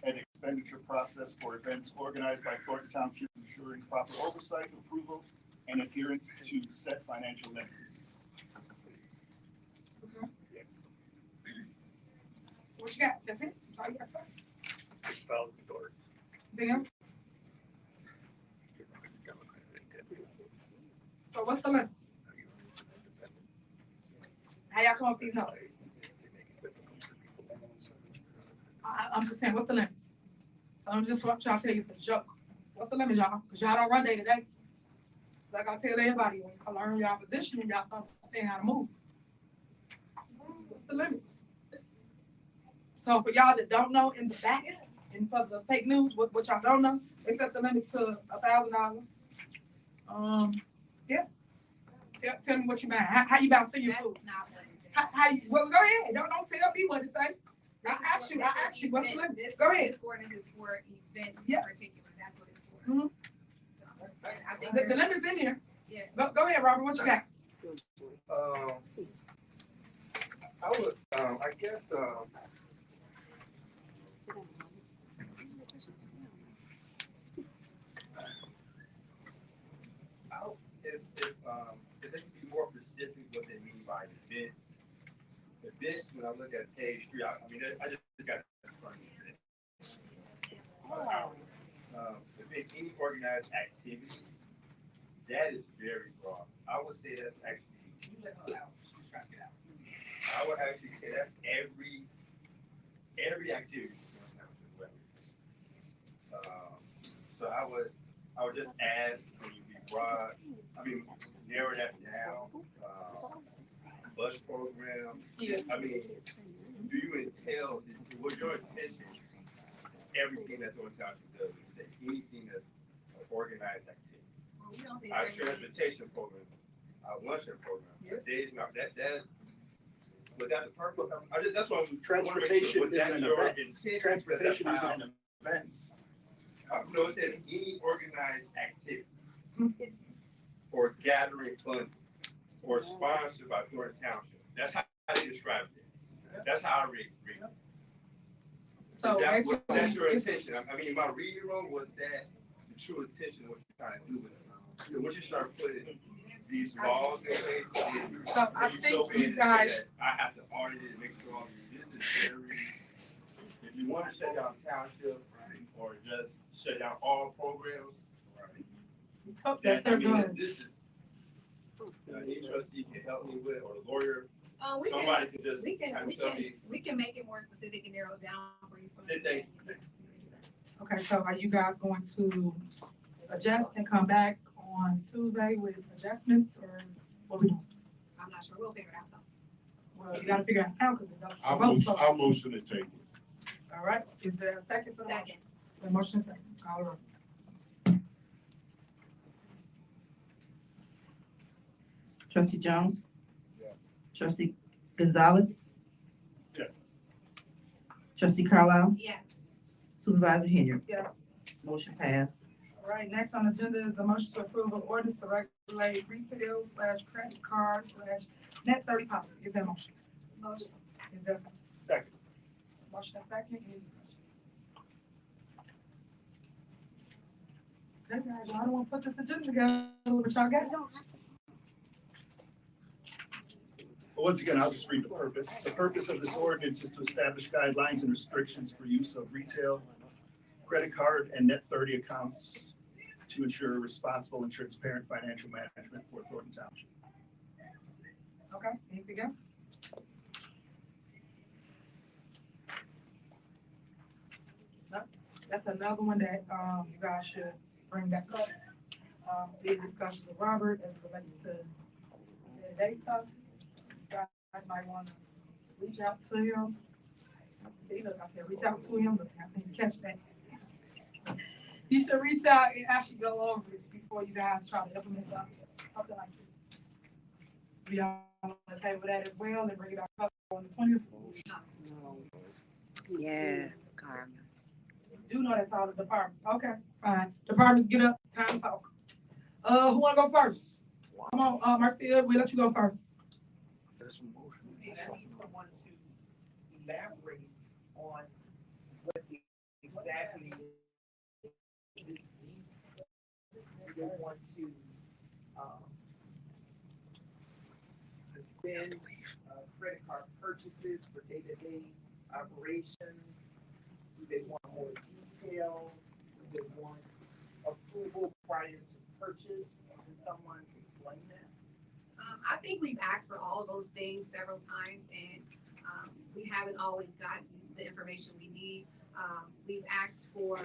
and expenditure process for events organized by Thornton Township, ensuring proper oversight, approval, and adherence to set financial limits. Okay. So what you got? That's it? That's all you got to say? $6,000. Anything else? So what's the limits? How y'all come up with these numbers? I'm just saying, what's the limits? So I'm just trying to tell you it's a joke. What's the limit, y'all? Because y'all don't run day to day. Like I tell everybody, when you learn your position, y'all understand how to move. What's the limits? So for y'all that don't know in the back, and for the fake news, what y'all don't know, they set the limit to $1,000. Yeah. Tell me what you buy. How you about to see your food? Not what it says. How you, well, go ahead. Don't tell me what to say. I asked you, what's the limit? Go ahead. This ordinance is for events in Yeah. particular, that's what it's for. Mhm. So, I think The limit's in here. Yeah. Go ahead, Robert, what you got? I would, I guess, if they could be more specific what they mean by events. Events, when I look at page 3, I mean, I just got it in front of me. If it's any organized activity, that is very broad. I would say that's actually, can you let her out? She's trying to get out. I would actually say that's every activity. So I would just ask when you be broad, narrow that down. Bus program. Yeah. I mean, do you entail, was your intention, everything that Thornton Township does, is that anything that's an organized activity? Well, we don't think Our that- transportation program, our luncheon program, days, not that, was that the purpose? That's what I'm. Transportation Was that isn't an your event. intent? Transportation That's isn't how- an event. No, it says any organized activity or gathering funding or sponsored by Thornton Township. That's how they described it. That's how I read it. So That's your intention. I mean, am I reading wrong? Was that the true intention of what you're trying to do with it? So once you start putting these laws in place, So I you think go in you and say guys, that I have to audit it and make sure all this is very. If you want to shut down township or just shut down all programs, hope that's their goal. this is. Any trustee can help me with, or a lawyer, We somebody can just we kind can, of tell me. we can make it more specific and narrow down for you. Thank you. Okay, so are you guys going to adjust and come back on Tuesday with adjustments, or what we doing? I'm not sure, we'll figure it out though. Well, you gotta figure out how, because it's I'll a vote. motion, I'll motion to table. All right, is there a second for the motion? Second. The motion is second, call the roll. Trustee Jones? Yes. Trustee Gonzalez? Yes. Trustee Carlisle? Yes. Supervisor Henyard? Yes. Motion passed. All right, next on the agenda is the motion to approve an ordinance to regulate retail / credit card / net 30 policy. Is there a motion? Motion. Is there a second? Second. Motion and second, any discussion? Okay, guys, I don't want to put this agenda together, but y'all got it. Well, once again, I'll just read the purpose. The purpose of this ordinance is to establish guidelines and restrictions for use of retail, credit card, and net 30 accounts to ensure responsible and transparent financial management for Thornton Township. Okay, anything else? No, that's another one that, you guys should bring back up. Be a discussion with Robert as it relates to day-to-day stuff. You guys might want to reach out to him. See, look, I said, reach out to him, but I didn't catch that. You should reach out and actually go over it before you guys try to implement something like this. We all want to table that as well and bring it up on the 20th. Yes, Carmen. Do know that's all the departments. Okay, fine. Departments get up, time to talk. Who wanna go first? Come on, Marcia, we'll let you go first. I need someone to elaborate on what exactly this means. They want to suspend credit card purchases for day-to-day operations. Do they want more detail? Do they want approval prior to purchase? Can someone explain that? I think we've asked for all of those things several times, and we haven't always gotten the information we need. We've asked for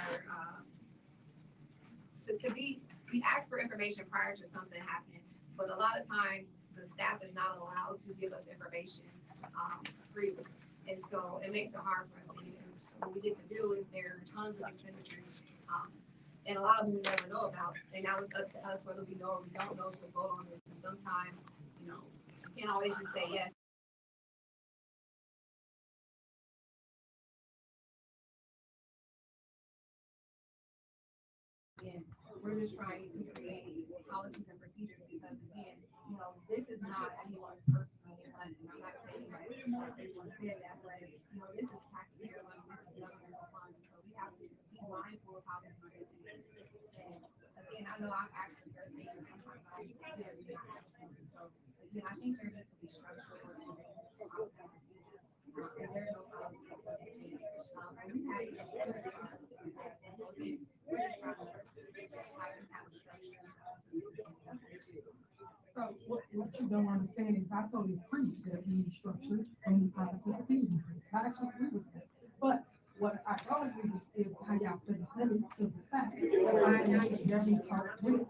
we asked for information prior to something happening, but a lot of times the staff is not allowed to give us information freely, and so it makes it hard for us. And what we get to do is there are tons of expenditures, and a lot of them we never know about, and now it's up to us whether we know or we don't know to vote on this. And sometimes, you can't always just say yes. And we're just trying to create policies and procedures because, again, this is not anyone's personal money. I'm not saying that everyone said that, but this is taxpayer money, this is governmental funds, so we have to be mindful of how this money is used. And again, I know I've asked for certain things, sometimes I didn't ask for it. So again, I think there needs to be structural organization, policy and procedure. And there's no policy and procedure. And we had so again, we're just trying to have a structure. So what you don't understand is I totally agree that we need structure and we policy procedures. I actually agree with that. But what I don't agree with is how y'all present it to the staff. I actually talked with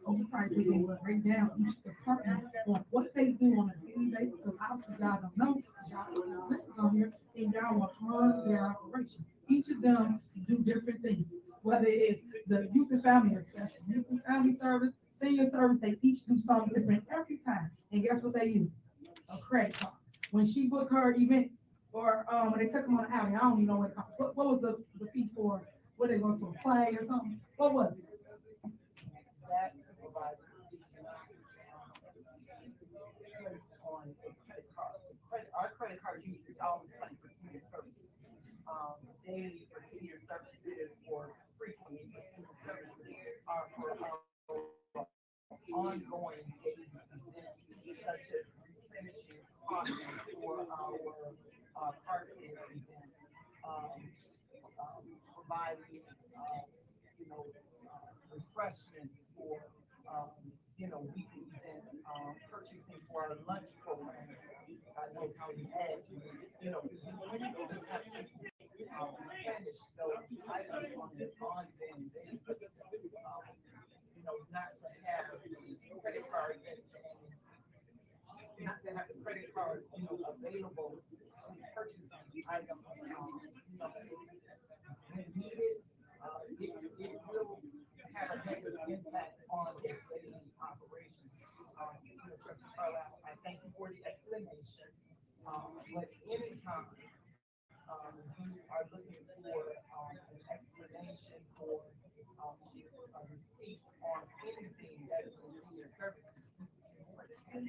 oversight so they will break down each department on what they do on a daily basis. Because obviously y'all don't know, y'all don't on here, and y'all will harm their operation. Each of them do different things. Whether it's the youth and family, especially youth and family service, senior service, they each do something different every time. And guess what they use? A credit card. When she booked her events, or when they took them on the outing, I don't even know what was the fee for, what they going to a play or something? What was it? That supervisor placed on a credit card. Our credit card usage always like for senior services. Daily for senior services or frequently for senior services are for ongoing daily events such as finishing costs for our park events, providing refreshments for weekly events, purchasing for our lunch program. God knows how we had to, when you have to replenish those items on an ongoing basis, not to have the credit card available to purchase these items, when needed, it will have a negative impact on their daily operation. I thank you for the explanation. But anytime you are looking for an explanation or a receipt on anything that is in senior services, to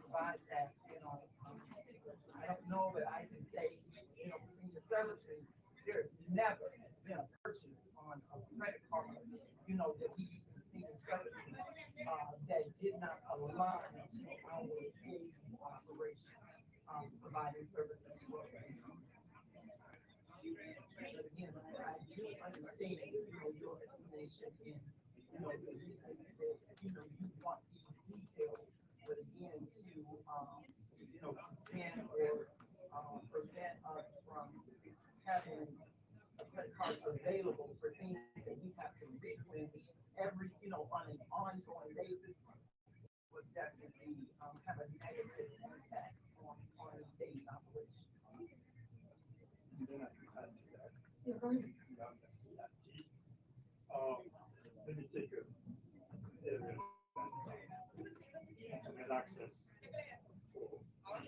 provide that, I don't know that I can say, senior services, there's never been a purchase on a credit card, that we use for senior services, that did not align to our daily operation, providing services to us. But again, I do understand, your explanation is, the reason that, you want these details, but again, to, suspend or, prevent us from having a credit card available for things that we have to replenish every, on an ongoing basis, would definitely, have a negative impact on daily operation. then I can add to that. Yeah, go ahead. Let me take a internet access for our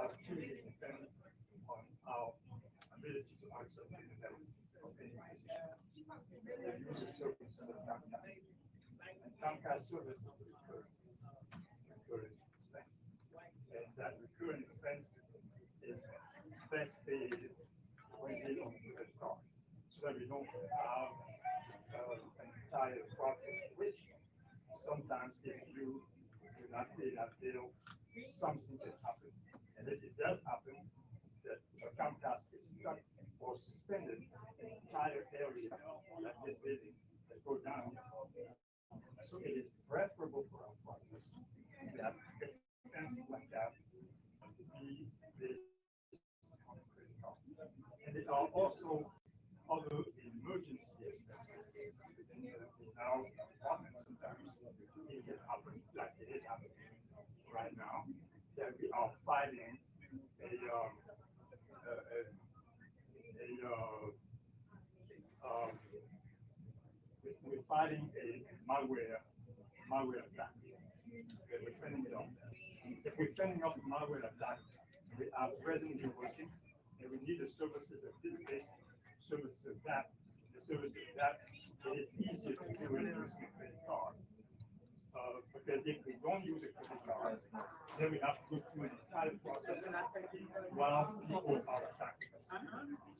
activity depend on our ability to access internet from any position. The user services of Comcast. And Comcast service is a recurring thing. And that recurring expense is best paid when they don't credit card. So that we don't have an entire process, which sometimes if you do not pay that bill, something can happen. And if it does happen, that Comcast is stuck or suspended an entire area that is building that go down. So it is preferable for our process that expenses like that to be based on a credit card. And there are also other emergency expenses in our department. Sometimes it can happen, like it is happening right now, that we are fighting we're fighting a malware attack. We're fending it off. If we're fending off a malware attack, we are presently working, and we need the services of this services of that, the services of that. It is easier to do it using a credit card. Because if we don't use a credit card, then we have to go through an entire process while people are attacking us.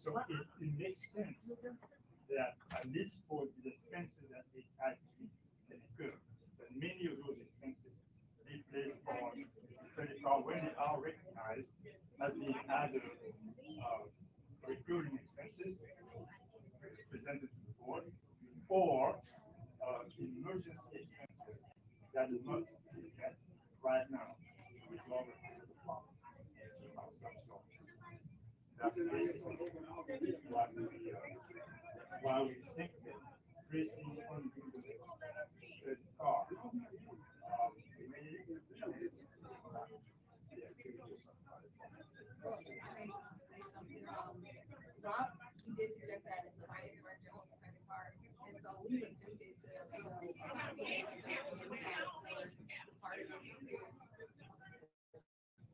So it makes sense that at least for the expenses that they actually can incur, that many of those expenses be placed on the credit card when they are recognized as being either recurring expenses presented to the board or emergency expenses that must be met right now to resolve the problem and keep ourselves going. That's basically why we think that placing on the car Rob, he did suggest that the finance director owns a credit card, and so we was tempted to, part of it is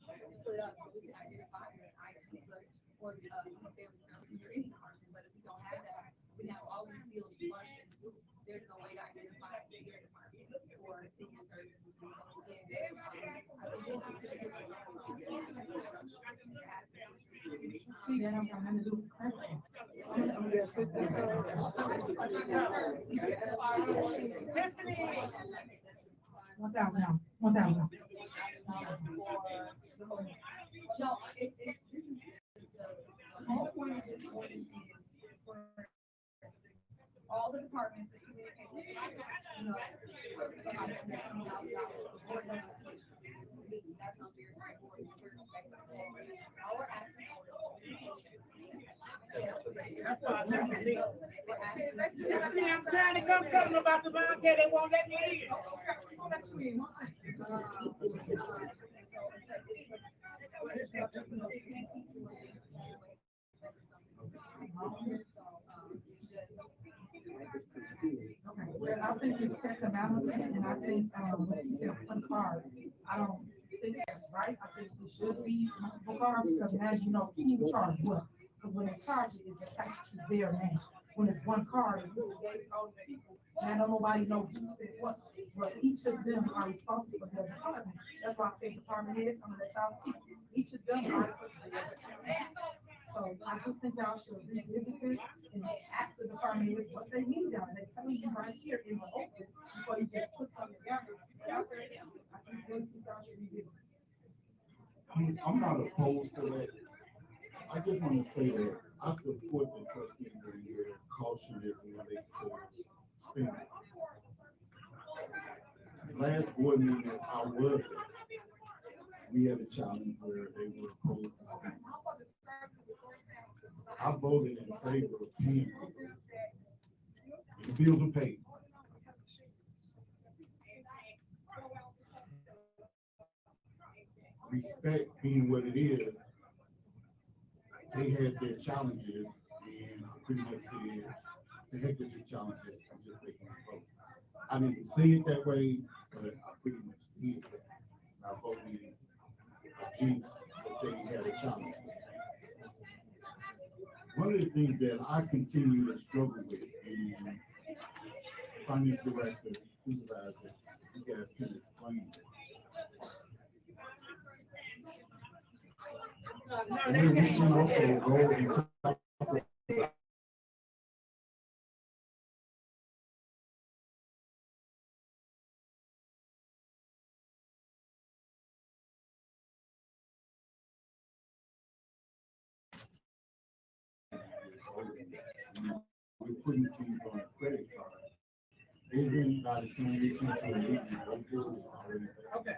for split up so we can identify an IT or family services or any department. But if we don't have that, we have all these bills flushed in the loop. There's no way to identify your department or senior services. And so again, I think we'll have to do See, that don't have nothing to do with credit. Tiffany. $1,000. $1,000. No, this is the whole point of this ordinance is for all the departments that communicate with, somebody $20,000, the board doesn't see it. That's not fair to the board. All we're asking for is communication. That's why I'm trying to come tell them about the bond, they won't let me in. We'll let you in. Okay, well, I think it's checks and balances, and I think, like you said, one card, I don't think that's right. I think it should be multiple cards, because now you know who charged what. Because when they charge it, it's attached to their name. When it's one card, it really gave all the people, and I don't nobody know who spent what, but each of them are responsible for their department. That's why I say department head, some of the child people, each of them are responsible for their department. So I just think y'all should revisit this and ask the department heads what they need down. They tell you right here in the open before you just put something together. I think y'all should revisit it. I'm not opposed to that. I just want to say that I support the trustees in their cautionism when they spend. Last board meeting I was at, we had a challenge where they were opposed to spending. I voted in favor of paying. The bills were paid. Respect being what it is, they had their challenges, and I pretty much said, the heck with your challenges, I'm just taking a vote. I didn't say it that way, but I pretty much did. I voted against that they had a challenge. One of the things that I continue to struggle with, and finance director, supervisor, you guys can explain it. And we can also go and talk about we're putting things on a credit card. Even by the time we come to a meeting, those bills are already paid. Okay.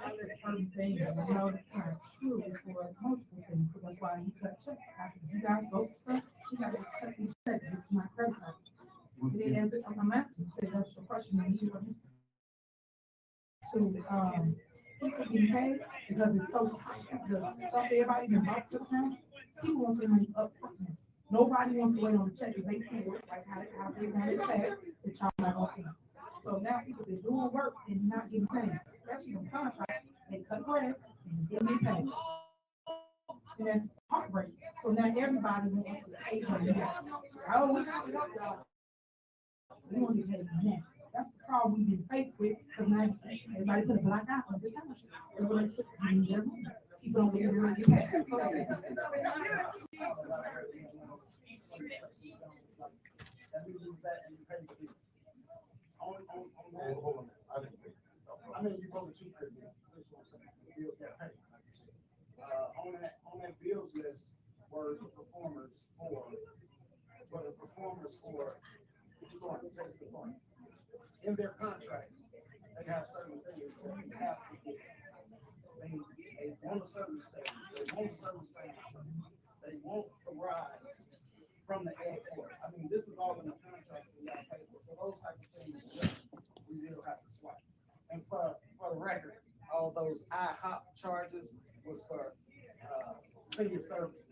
That's certain things, you know, that's not true for multiple things, so that's why he cut checks. After you guys vote stuff, you gotta cut these checks, this is my credit card. And then answer, I'm asking, you say that's your question, and you want to, people getting paid because it's so tight, the stuff everybody been bought to the county, people want their money up front now. Nobody wants to wait on the check if they feel like how they want it passed, the child not gonna pay. So now people been doing work and not getting paid, especially on contract, they cut grass and then they pay. And that's heartbreaking. So now everybody wants to pay for it. Oh, we got y'all. We want to get paid now. That's the problem we've been faced with, because now everybody put a black eye on the township. Everybody put people don't get really get paid. Hold on. I mean, you voted two bills. Bills got paid. On that bills list were the performers for, in their contracts, they have certain things that you have to get. They want a certain stage, they want certain things, they want a rise from the airport. I mean, this is all in the contracts that y'all pay for. So those type of things, we will have to swap. And for the record, all those IHOP charges was for senior services.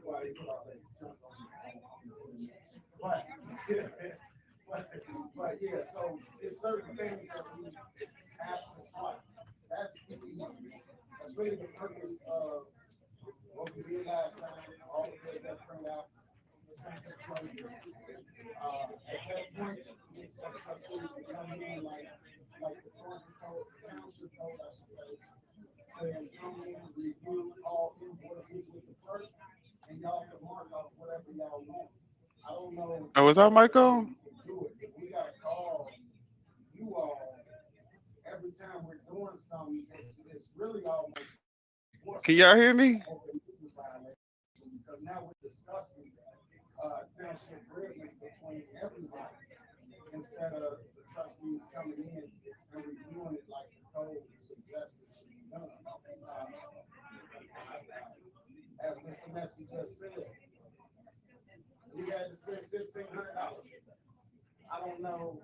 Why they put all that junk on. But yeah, so it's certain things that we have to swap. That's really the purpose of what we did last time, all the things that turned out. At that point, we expect trustees to come in like the Thornton code, the Township code, I should say. Saying come in, review all invoices with the clerk, and y'all can mark off whatever y'all want. I don't know. Oh, is our mic on? We gotta call you all every time we're doing something. It's really almost. Can y'all hear me? Because now we're discussing township bridges between everybody instead of the trustees coming in and reviewing it like the code suggests it should be done. As Mr. Messi just said, you guys spend $1,500. I don't know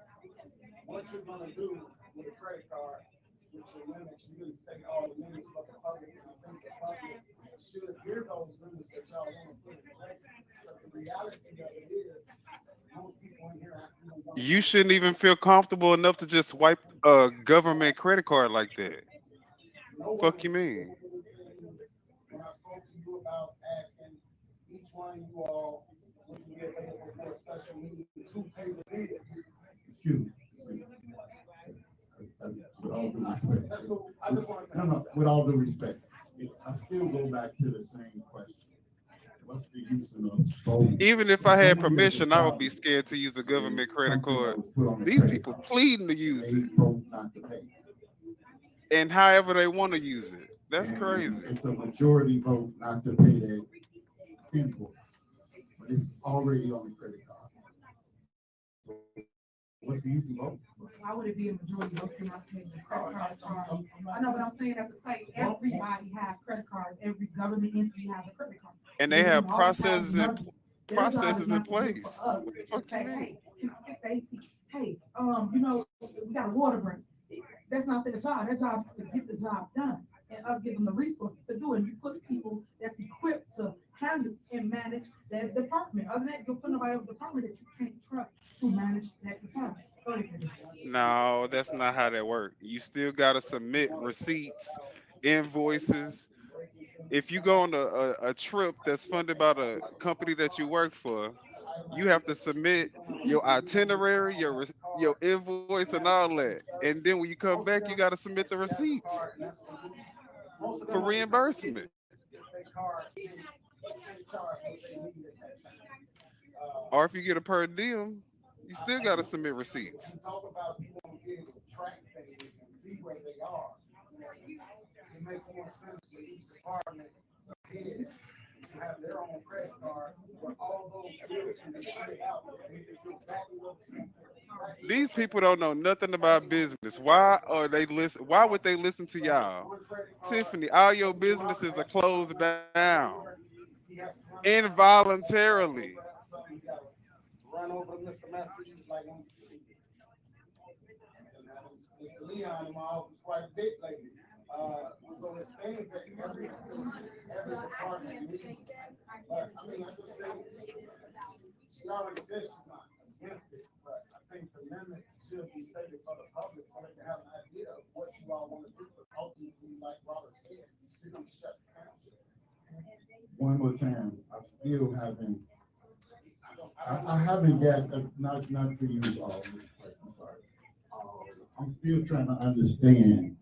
what you're gonna do with a credit card with your limits. You didn't state all the limits for the public, and I think the public should hear those limits that y'all want to put in place. But the reality of it is, most people in here You shouldn't even feel comfortable enough to just wipe a government credit card like that. Fuck you mean? When I spoke to you about asking each one of you all would you be available for a special meeting to pay the bill. Excuse me. With all due respect. I just want to no, with all due respect. I still go back to the same question. What's the use of both? Even if I had permission, I would be scared to use a government credit card. These people pleading to use it. And however they want to use it. That's crazy. It's a majority vote not to pay that invoice. But it's already on the credit card. So what's the use of vote? Why would it be a majority vote to not pay the credit card charge? I know, but I'm saying at the state, everybody has credit cards. Every government entity has a credit card. And they have processes in place. What the fuck you mean? Hey, can I fix the AC? Hey, you know, we got a water break. That's not their job. Their job is to get the job done. and us give them the resources to do it. And you put people that's equipped to handle and manage that department. Other than that, you'll put nobody over the department that you can't trust to manage that department. Go ahead, Kenny. No, that's not how that works. You still gotta submit receipts, invoices. If you go on a trip that's funded by the company that you work for, you have to submit your itinerary, your invoice, and all that. And then when you come back, you gotta submit the receipts for reimbursement. Or if you get a per diem, you still gotta submit receipts. Talk about people being able to track things and see where they are. It makes more sense for each department head to have their own credit card where all those bills can be paid out. And it's exactly what These people don't know nothing about business. Why are they listen? Why would they listen to y'all? Tiffany, all your businesses are closed down involuntarily. run over Mr. Message like Mr. Leon in my office quite a bit lately. So it's things that every department needs. But I mean, I just think she already said she's not against it, but I think the limits should be stated for the public so they can have an idea of what you all want to do. But ultimately, like Robert said, the city shut the township. One more time, I haven't got, not for you all, I'm sorry. I'm still trying to understand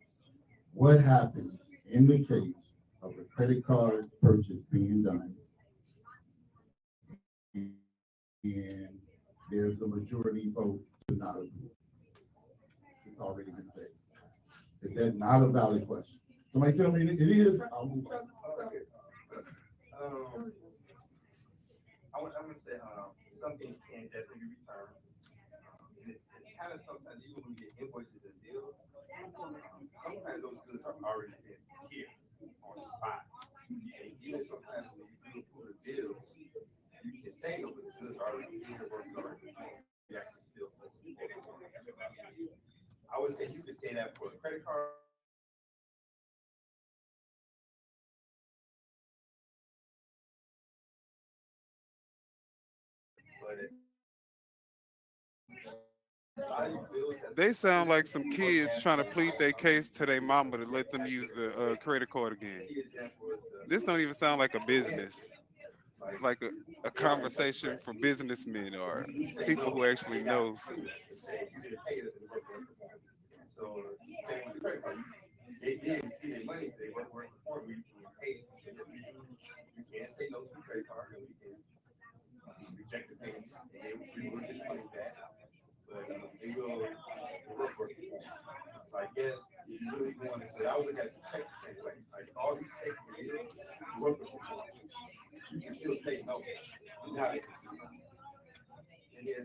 what happens in the case of a credit card purchase being done. And there's a majority vote to not approve. It's already been paid. Is that not a valid question? Somebody tell me it is. I'll move on. I'm gonna say some things can definitely be returned. And it's kind of sometimes even when we get invoices and bills, sometimes those goods are already been here on the spot. And even sometimes when you do pull the bills, you can say no, but the goods are already here or it's already here. You actually still I would say you could say that for a credit card. They sound like some kids trying to plead their case to their mama to let them use the credit card again. This don't even sound like a business, like a conversation for businessmen or people who actually know. So they did receive their money, they weren't working for me, we paid. You can't say no to the credit card, and we can reject the payment. We will get money back, but they will work for it. So I guess if you really want to say, I was looking at the checks, like all these checks and bills, you work with them. You can still say no. Now they can see it. And then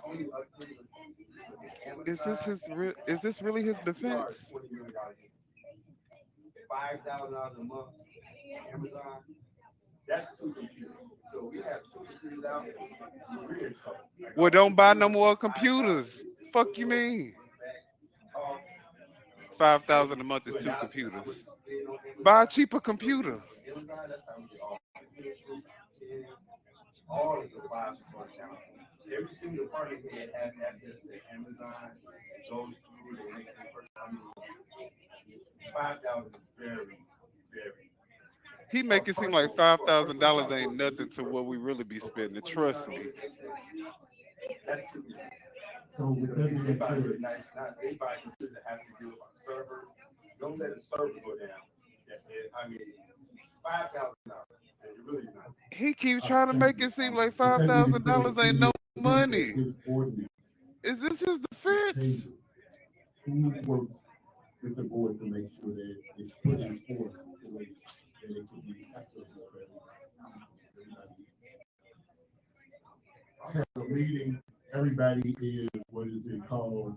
only Is this really his defense? $5,000 a month. Amazon. That's 2 computers. So we have 2 computers out. We're in trouble. Well, don't buy no more computers. Fuck you mean? 5,000 a month is 2 computers. Buy a cheaper computer. All the supplies for account. Every single department head has access to Amazon, goes through the link. 5,000 is very, very. He make it seem like $5,000 ain't nothing to what we really be spending. Trust me. That's too good. So with that being They buy said, computers that have to do with our server. Don't let the server go down. I mean, $5,000. It's really not. He keeps trying to make it seem like $5,000 ain't no money. Is this his defense? Who works with the board to make sure that it's put in force the way that it could be equitable for everybody? Okay, so reading, everybody is, what is it called?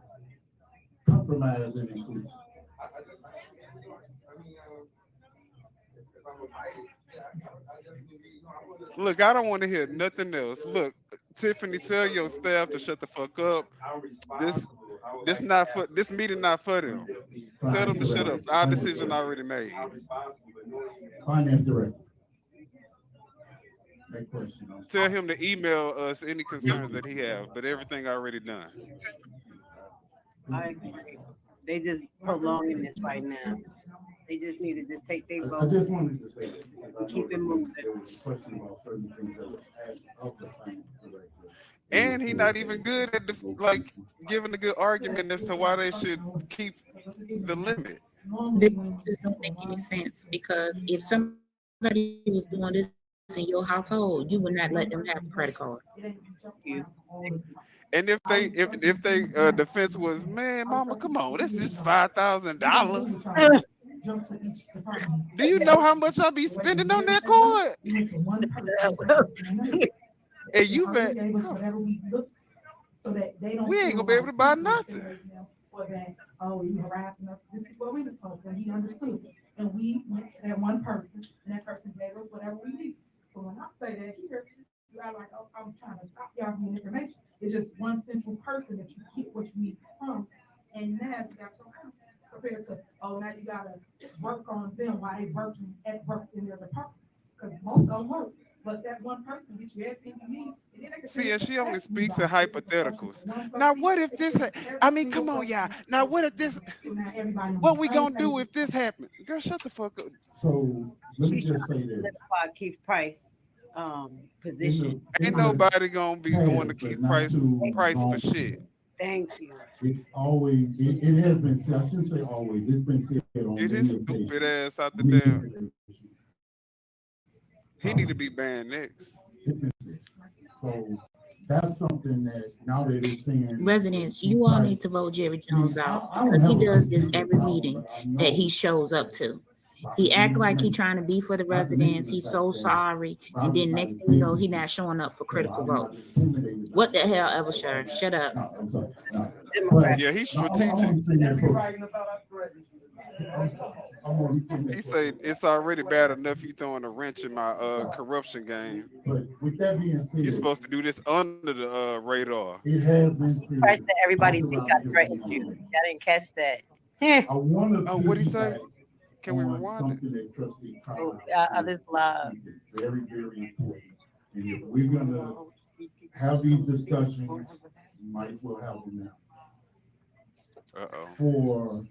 Compromise and inclusion. Look, I don't want to hear nothing else. Look, Tiffany, tell your staff to shut the fuck up. This meeting not for them. Tell them to shut up. Our decision already made. Finance director. That question. Tell him to email us any concerns that he have, but everything already done. I agree. They just prolonging this right now. They just need to just take their I vote. just wanted to say that because I know Keep it that moving. there was a question about certain things that was asked of the finance director. And he not even good at giving a good argument as to why they should keep the limit. This just don't make any sense because if somebody was doing this in your household, you would not let them have a credit card. And if they defense was, man, mama, come on, this is $5,000. Do you know how much I be spending on that card? And you bet. We ain't gonna be able to buy nothing. Or that, oh, you harassing us. This is what we was told, and he understood. And we went to that one person, and that person gave us whatever we need. So when I say that here, you are like, oh, I'm trying to stop y'all from information. It's just one central person that you get what you need from, and now you got your answer. Compared to, oh, now you gotta work on them while they working at work in their department. Because most don't work. But that one person gets you everything you need. And then they can See, and she only speaks in hypotheticals. Now, what if this? I mean, come on, y'all. Now, what if this? What we gonna do if this happens? Girl, shut the fuck up. So let me She's just trying say to this. solidify Keith Price position. Ain't nobody gonna be going to keep price for shit. Thank you. It's always, it has been said, I shouldn't say always, it's been said on Get many his occasions. stupid ass out the damn. He need to be banned next. So that's something that now that it's saying. Residents, you all need to vote Jerry Jones out because he does this every meeting that he shows up to. He act like he trying to be for the residents. He's so sorry, and then next thing you know, he not showing up for critical vote. What the hell, Evershire? Shut up. Yeah, he's strategic. He said it's already bad enough you throwing a wrench in my corruption game. But with that being said, you're supposed to do this under the radar. It has been said. Price that everybody think I threatened you. I didn't catch that. I want to. Oh, what he say? Can we rewind it? This live. Very, very important. And if we're gonna have these discussions, we might as well have them now. For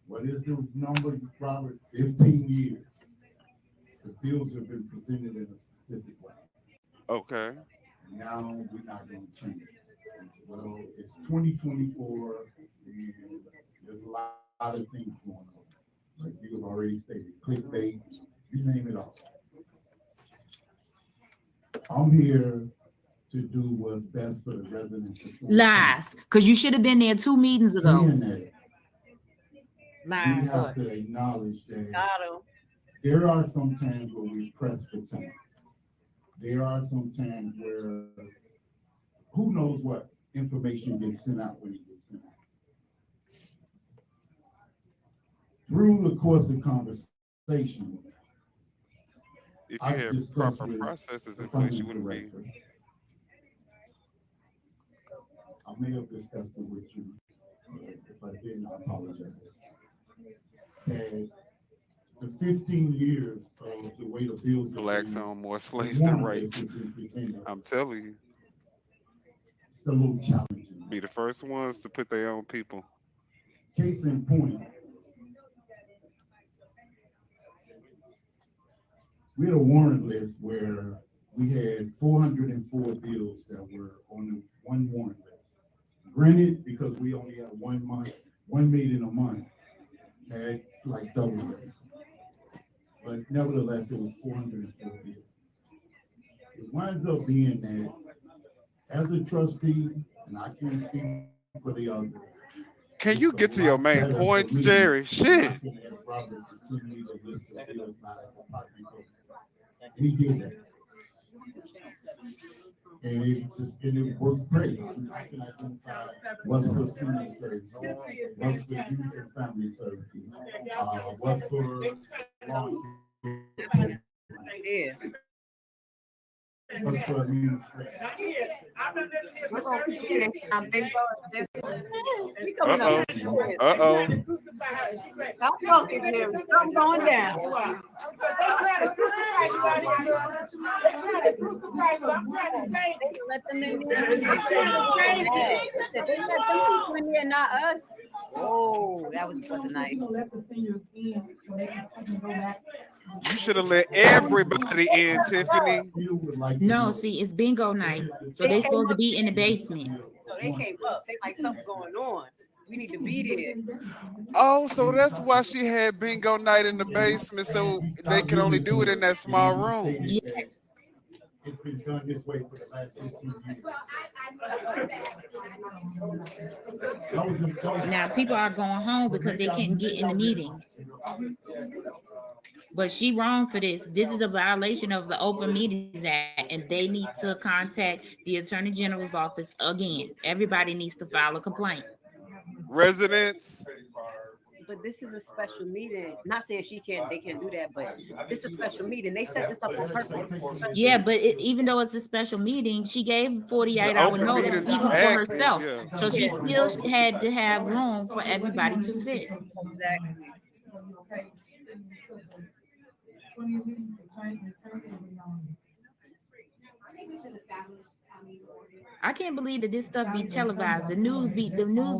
what is the number, Robert? 15 years. The bills have been presented in a specific way. Okay. Now we're not going to change it. Well, it's 2024, and there's a lot of things going on. Like you have already stated, clickbait, you name it all. I'm here to do what's best for the residents. Lies, because you should have been there 2 meetings ago. Lying. We have to acknowledge that there are some times where we press for time. There are some times where who knows what information gets sent out when it gets sent out. Through the course of conversation, if you had proper processes in place, you wouldn't be. I may have discussed it with you. If I didn't, I apologize. And the 15 years of the way the bills blacks own more slaves than rights. I'm telling you. It's a little challenging. Be the first ones to put their own people. Case in point. We had a warrant list where we had 404 bills that were on the one warrant list. Granted, because we only had 1 month, 1 meeting a month, had like double that. But nevertheless, it was 404 bills. It winds up being that as a trustee, and I can't speak for the others. Can you get to your main points, Jerry? Shit. He did that. And it works great. I can identify what's for senior services, what's for youth and family services, what's for long-term. but for administration. We're gonna keep it. I'm big brother. We coming Uh-oh. up. Uh-oh. Stop talking, Jerry. Something going down. Let them in there. They let them people in there, not us. Oh, that wasn't nice. You should have let everybody in, Tiffany. No, see, it's bingo night, so they supposed to be in the basement. So they came up. They like something going on. We need to be there. Oh, so that's why she had bingo night in the basement, so they could only do it in that small room. Yes. It's been done this way for the last 15 years. Now people are going home because they couldn't get in the meeting. But she wrong for this. This is a violation of the Open Meetings Act, and they need to contact the Attorney General's office again. Everybody needs to file a complaint. Residents. But this is a special meeting. Not saying they can't do that, but this is a special meeting. They set this up on purpose. Yeah, but even though it's a special meeting, she gave 48-hour notice even for herself. Yeah. So she still had to have room for everybody to fit. Exactly. I can't believe that this stuff be televised. The news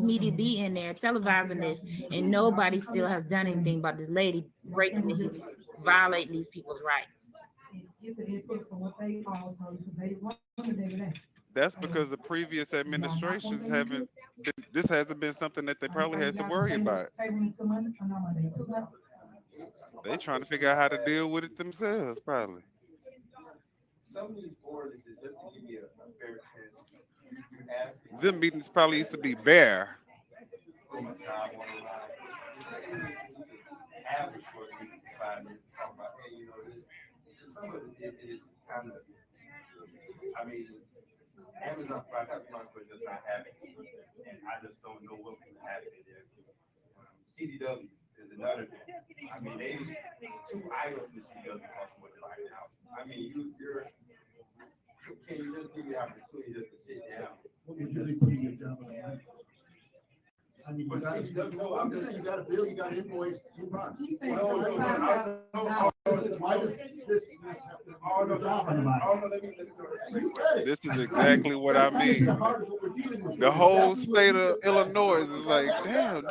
media be in there televising this, and nobody still has done anything about this lady violating these people's rights. That's because the previous administrations haven't. This hasn't been something that they probably had to worry about. They trying to figure out how to deal with it themselves, probably. Some of these boards is just to give you a fair chance. You ask Them meetings probably used to be bare. for my job online. Have a short meeting, 5 minutes, talk about, hey, you know, this some of it is kind of, I mean, Amazon Prime has one for just not having it, and I just don't know what can happen there. CDW is another thing. I mean, they 2 items with CDW cost more than $5,000. I mean, you're can you just give me the opportunity just to sit down? What would you be putting your job on? I mean, no, I'm just saying, you got a bill, you got an invoice, you run. Why does this have to all the job on the line? This is exactly what I mean. The whole state of Illinois is like, damn,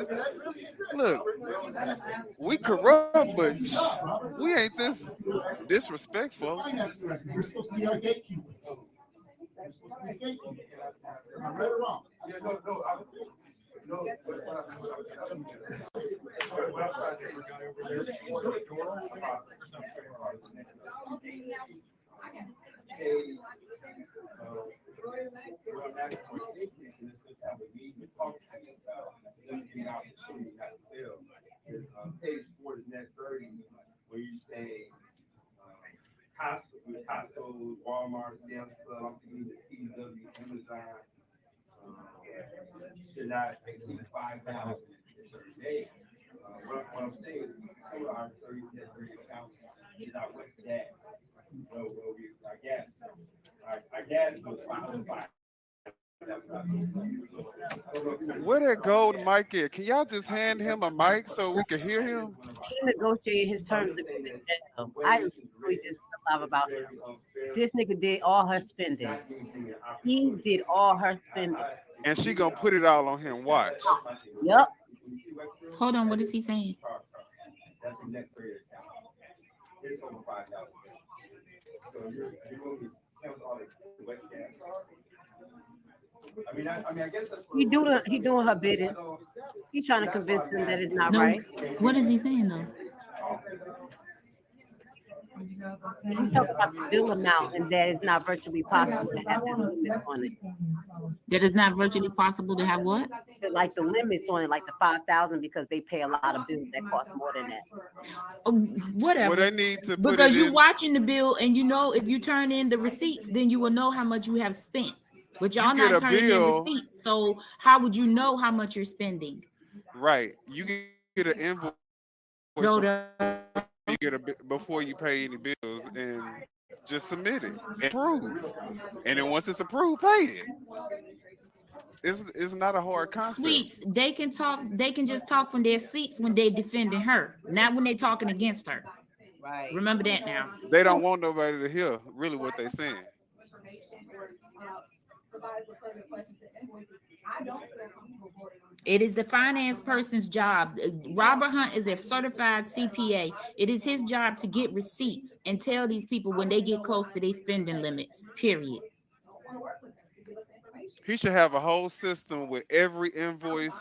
look, we corrupt, but we ain't this disrespectful. We're supposed to be our gatekeeper. We're supposed to be a gatekeeper. Am I right or wrong? Yeah, no, what I'm trying to say page 4 to net 30, where you say Costco, Walmart, Sam's Club, I'm thinking the CW, Amazon, should not exceed 5,000 per day. What I'm saying is, some of our 30 accounts is our West Dad. Well, our gas was 505. Where that gold mic is? Can y'all just hand him a mic so we can hear him? He negotiated his terms. I really just love about him. This nigga did all her spending. He did all her spending. And she gonna put it all on him. Watch. Yep. Hold on, what is he saying? I guess that's he doing her bidding. He trying to convince them that it's not No, right. what is he saying though? He's talking about the bill amount and that it's not virtually possible to have this limits on it. That is not virtually possible to have what? Like the limits on it, like the 5,000, because they pay a lot of bills that cost more than that. Whatever. Well, they need to put Because it you're in. watching the bill and you know if you turn in the receipts, then you will know how much you have spent. But y'all You get not a turning in bill. receipts. So how would you know how much you're spending? Right. You get an invoice. Go to you get before you pay any bills, and just submit it and approve. And then once it's approved, pay it. It's not a hard concept. Sweets, they can talk, they can just talk from their seats when they're defending her, not when they're talking against her. Right. Remember that now. They don't want nobody to hear really what they're saying. It is the finance person's job. Robert Hunt is a certified CPA. It is his job to get receipts and tell these people when they get close to their spending limit, period. He should have a whole system with every invoice,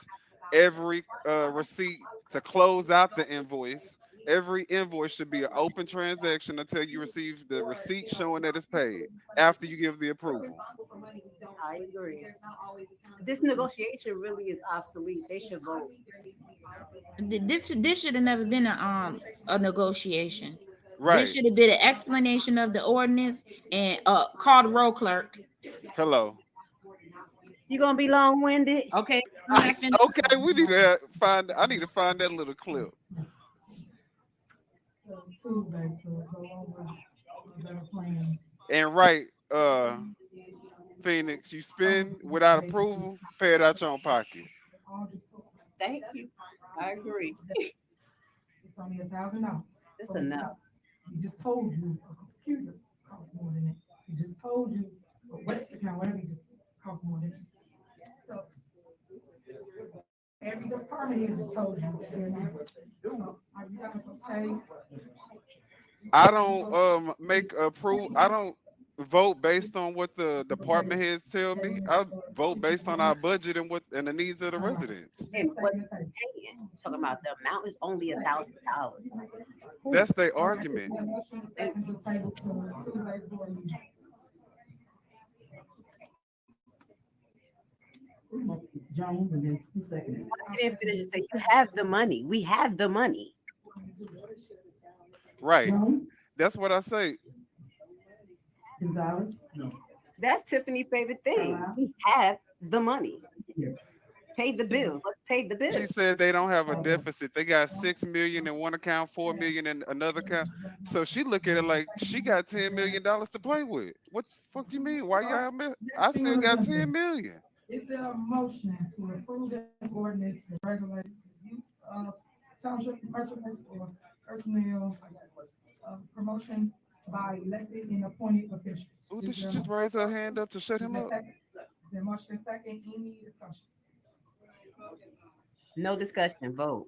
every receipt to close out the invoice. Every invoice should be an open transaction until you receive the receipt showing that it's paid after you give the approval. I agree. This negotiation really is obsolete. They should vote. This should have never been a negotiation. Right. This should have been an explanation of the ordinance and call the roll clerk. Hello. You gonna be long-winded? Okay. Okay, we need to find. I need to find that little clip. And right, Phoenix, you spend without approval, pay it out your own pocket. Thank you. I agree. It's only $1,000. It's enough. He just told you a computer costs more than that. He just told you whatever he just costs more than that. So every department he just told you. Are you guys okay? I don't I don't vote based on what the department heads tell me. I vote based on our budget and the needs of the residents. And what they're paying, talking about the amount is only $1,000. That's their argument. Jones, and then 2 seconds. I didn't finish and say, you have the money. We have the money. Right. That's what I say. Gonzalez? No. That's Tiffany's favorite thing. We have the money. Pay the bills. Let's pay the bills. She said they don't have a deficit. They got 6 million in one account, 4 million in another account. So she look at it like she got $10 million to play with. What the fuck you mean? Why y'all I still got 10 million. Is there a motion to approve the ordinance to regulate the use of township merchandise for personnel promotion by elected and appointed officials? Ooh, did she just raise her hand up to shut him up? The motion second, any discussion? No discussion. Vote.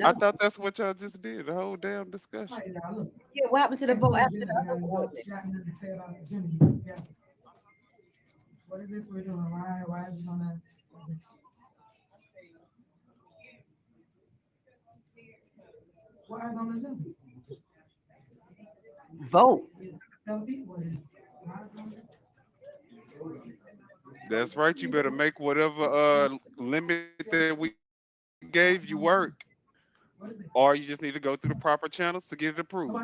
I thought that's what y'all just did, the whole damn discussion. Yeah, what happened to the vote after the other vote? What is this we're doing? Why is it on that? Why is it on the agenda? Vote. Tell people what it is. That's right. You better make whatever limit that we gave you work. Or you just need to go through the proper channels to get it approved.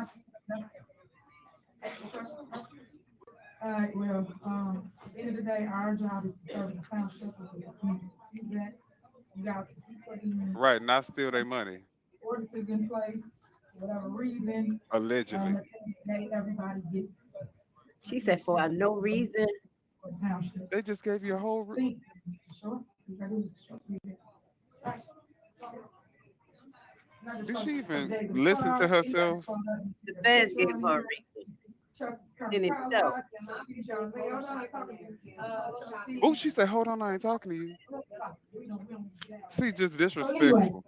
All right, well, at the end of the day, our job is to serve the township. You guys keep putting Right, not steal their money. ordinances in place, for whatever reason. Allegedly. Everybody gets. She said for no reason. They just gave you a whole. Sure. Did she even listen to herself? The feds gave her a reason. In itself. Oh, she said, hold on, I ain't talking to you. See, just disrespectful.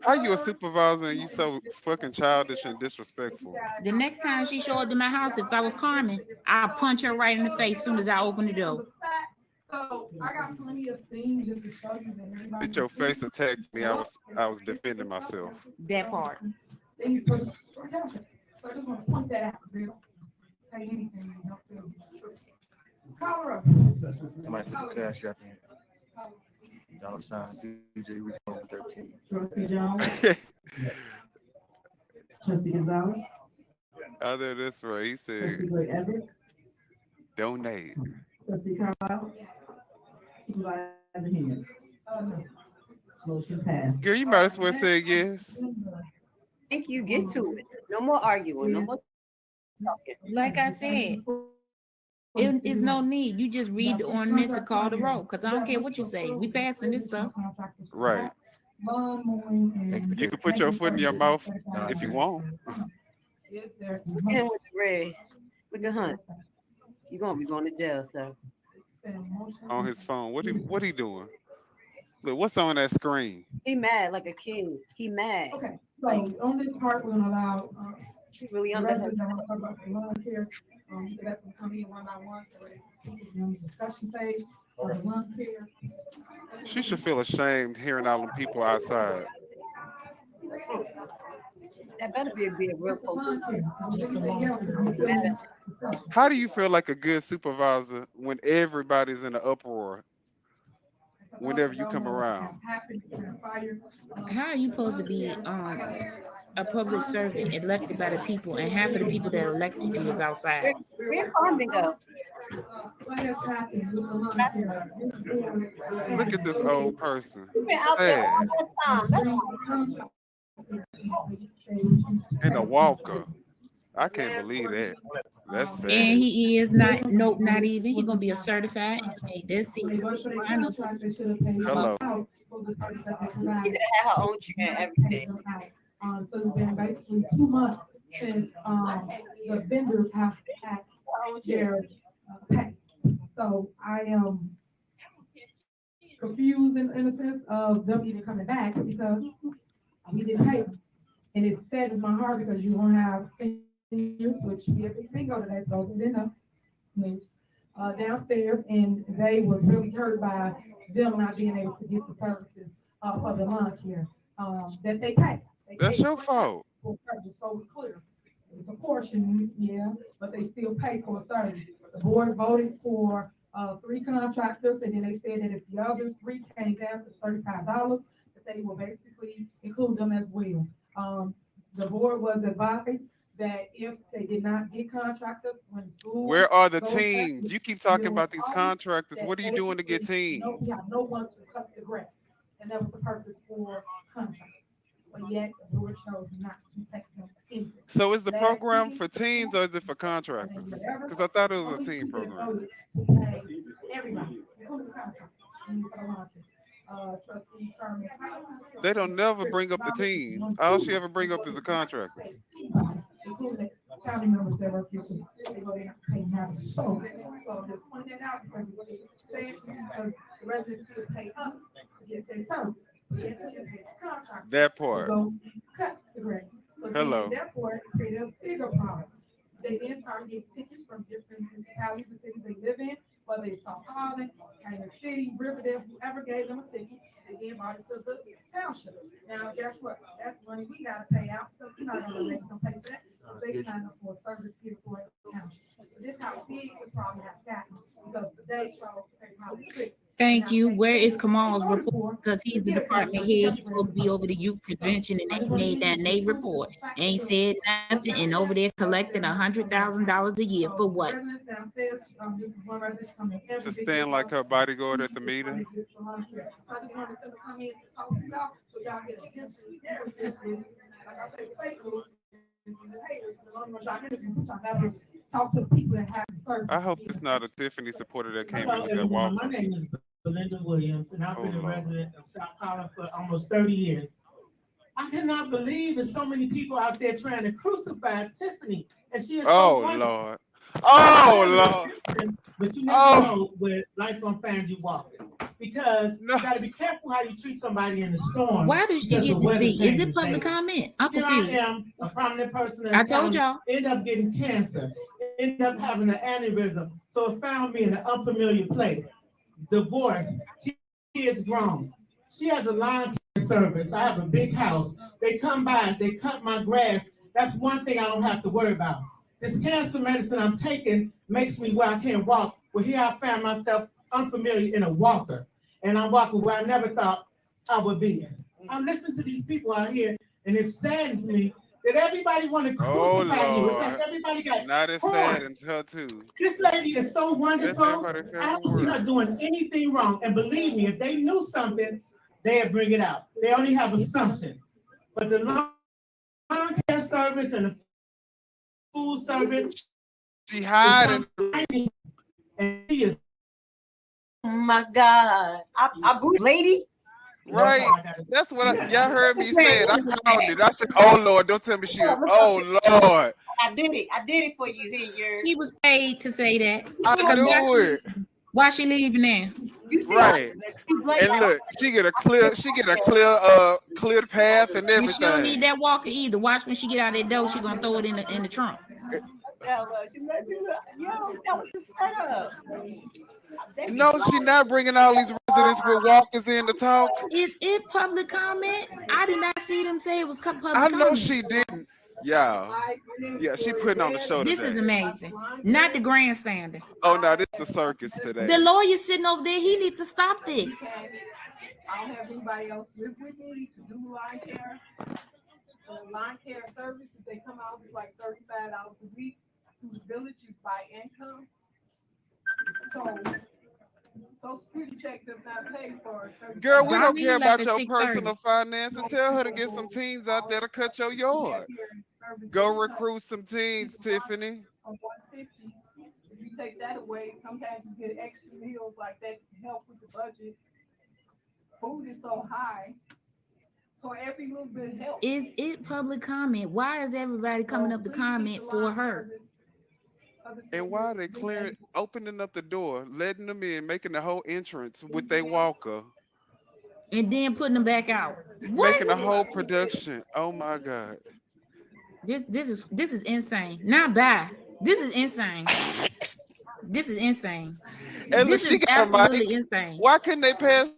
How you a supervisor and you so fucking childish and disrespectful? The next time she showed up to my house, if I was Carmen, I'll punch her right in the face as soon as I open the door. So I got plenty of things just to show you that everybody. Did your face attack me? I was defending myself. That part. Things for the township. So I just want to point that out. They don't say anything. They don't tell you the truth. Call her up. Somebody put the cash up in. $sign DJ Reform 13. Trustee Jones? Trustee Gonzalez? I know that's right. He said, Trustee Gray Everett? donate. Trustee Carlisle? Supervisor Henyard? Motion passed. Girl, you might as well say yes. Thank you. Get to it. No more arguing. No more talking. Like I said, it is no need. You just read the ordinance and call the roll. Cause I don't care what you say. We passing this stuff. Right. You can put your foot in your mouth if you want. Look at him with the red. Look at Hunt. You're gonna be going to jail, so. On his phone. What he doing? Look, what's on that screen? He mad like a king. He mad. Okay, so on this part, we're gonna allow, She really the under residents him. that want to talk about the lunch here, you let them come in one by one, so it's in the discussion stage, or the lunch here. She should feel ashamed hearing all them people outside. That better be a real focus. How do you feel like a good supervisor when everybody's in an uproar whenever you come around? How are you supposed to be a public servant elected by the people, and half of the people that elected you is outside? Where Carmen go? Look at this old person. You've been out there all Sad. that time. In a walker. I can't believe that. That's sad. And he is not, nope, not even. He's gonna be a certified. Hey, that's it. Hello. She could have had her own chair and everything. So it's been basically 2 months since, the vendors have had their pay. So I am confused in a sense of them even coming back because we didn't pay them. And it's sad in my heart because you won't have seniors, which we have a big bingo today, those who didn't know, downstairs, and they was really hurt by them not being able to get the services for the lunch here that they pay. That's your fault. For service, so we're clear. It's a portion, yeah, but they still pay for a service. The board voted for 3 contractors, and then they said that if the other 3 came down to $35, that they will basically include them as well. The board was advised that if they did not get contractors when school. Where are the goes back teams? to You keep talking school about these in August, contractors. that What are you doing to get teams? We have no one to cut the grass, and that was the purpose for contractors. But yet the board chose not to take them in. So is the program for teams or is it for contractors? Because I thought it was a team program. Everybody, including contractors. Trustee Carmen. They don't never bring up the teams. All she ever bring up is the contractor. Including the county members that work here too. They go there and pay now. So just point that out because what they said, because the residents still pay us to get their services. That part. Cut the grass. So Hello. therefore, it created a bigger problem. They then started getting tickets from different municipalities and cities they live in, whether it's South Harlan, Kansas City, Riverdale, whoever gave them a ticket, they then brought it to the township. Now, guess what? That's money we gotta pay out because we're not gonna make them pay for that. So they signed up for a service here for the township. So this is how big the problem has gotten because today showed how big. Thank you. Where is Kamal's report? Because he's the department head. He's supposed to be over the youth convention, and they made that Nate report. Ain't said nothing, and over there collecting $100,000 a year for what? To stand like her bodyguard at the meeting. Talk to the people that have the service. I hope it's not a Tiffany supporter that came in with that walker. My name is Belinda Williams, and I've been a resident of South Harlan for almost 30 years. I cannot believe there's so many people out there trying to crucify Tiffany, and she is so wonderful. Lord. Oh, Lord. But you never know where life gonna find you walking, because you gotta be careful how you treat somebody in the storm. Why did she get to speak? Is it public comment? I'm confused. Here I am, a prominent person. I told y'all. End up getting cancer, end up having an aneurysm, so it found me in an unfamiliar place. Divorce, kids grown. She has a lawn care service. I have a big house. They come by, they cut my grass. That's one thing I don't have to worry about. This cancer medicine I'm taking makes me where I can't walk. Well, here I found myself unfamiliar in a walker, and I'm walking where I never thought I would be. I'm listening to these people out here, and it saddens me that everybody want to crucify you. It's like everybody got not as sad as her too. This lady is so wonderful. I don't see her doing anything wrong. And believe me, if they knew something, they'd bring it out. They only have assumptions. But the lawn service and the food service. She hiding. And she is. Oh my God. I lady. Right. That's what y'all heard me say it. I called it. I said, oh Lord, don't tell me she is. Oh Lord. I did it for you, Henyard. She was paid to say that. I knew it. Why she leaving now? Right. And look, she get a clear path and everything. And she don't need that walker either. Watch when she get out of that door, she gonna throw it in the trunk. That was the setup. No, she not bringing all these residents with walkers in to talk. Is it public comment? I did not see them say it was public I comment. know she didn't. Yeah, she putting on the show today. This is amazing. Not the grandstanding. Oh no, this is a circus today. The lawyer sitting over there, he needs to stop this. I don't have anybody else live with me to do line care. Line care services, they come out, it's like $35 a week. Through the villages by income. So Social Security check does not pay for $35. Girl, we don't care about your personal finances. Tell her to get some teens out there to cut your yard. Go recruit some teens, Tiffany. On 150, if you take that away, sometimes you get extra meals like that to help with the budget. Food is so high, so every little bit helps. Is it public comment? Why is everybody coming up to comment for her? And why are they opening up the door, letting them in, making the whole entrance with their walker, and then putting them back out? What? Making the whole production. Oh my God! This is insane. Not bad. This is insane. This is insane. And This is absolutely insane. Why couldn't they pass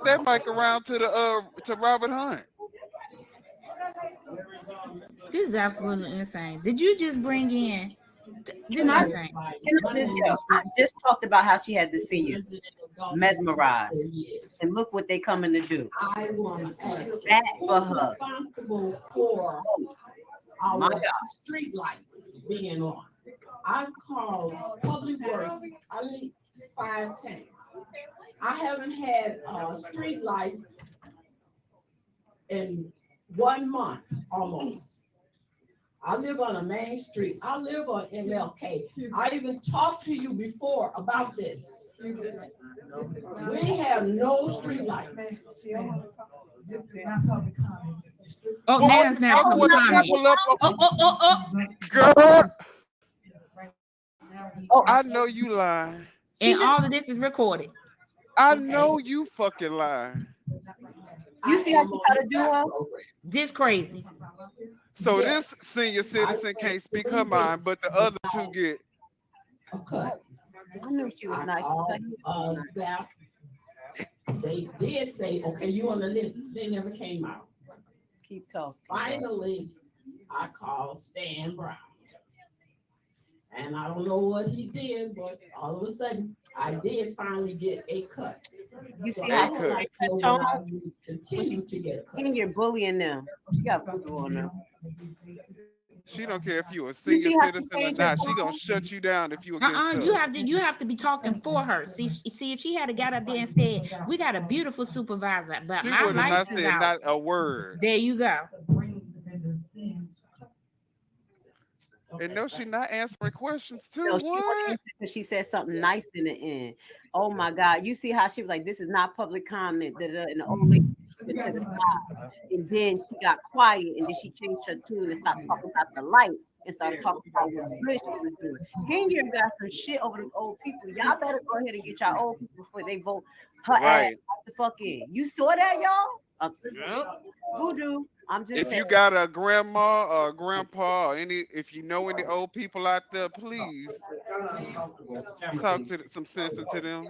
that mic around to Robert Hunt? This is absolutely insane. Did you just bring in? I just talked about how she had the seniors mesmerized, and look what they coming to do. I want to ask that for her. Responsible for our street lights being on. I've called Public Works at least 5 times. I haven't had street lights in 1 month almost. I live on a main street. I live on MLK. I even talked to you before about this. We have no street lights. Oh, now it's not public comment. Girl. Oh, I know you lying. And all of this is recorded. I know you fucking lying. You see how she got to do this crazy. So this senior citizen can't speak her mind, but the other two get. Okay. I knew she was nice. Zap, they did say, okay, you on the list. They never came out. Keep talking. Finally, I called Stan Brown. And I don't know what he did, but all of a sudden, I did finally get a cut. You see how I continue to get a cut. And you're bullying them. You got people on them. She don't care if you a senior citizen or not. She gonna shut you down if you against her. You have to be talking for her. See if she had got up there and said, "We got a beautiful supervisor, but my lights is out." Not a word. There you go. And no, she not answering questions too. No, what? She said something nice in the end. Oh my God! You see how she was like, "This is not public comment." And the old lady to the side, and then she got quiet, and then she changed her tune and stopped talking about the light and started talking about what good she was doing. Henyard got some shit over the old people. Y'all better go ahead and get y'all old people before they vote her ass the fuck in. You saw that, y'all? Voodoo. I'm just saying. If you got a grandma or a grandpa or if you know any old people out there, please talk to some sense to them.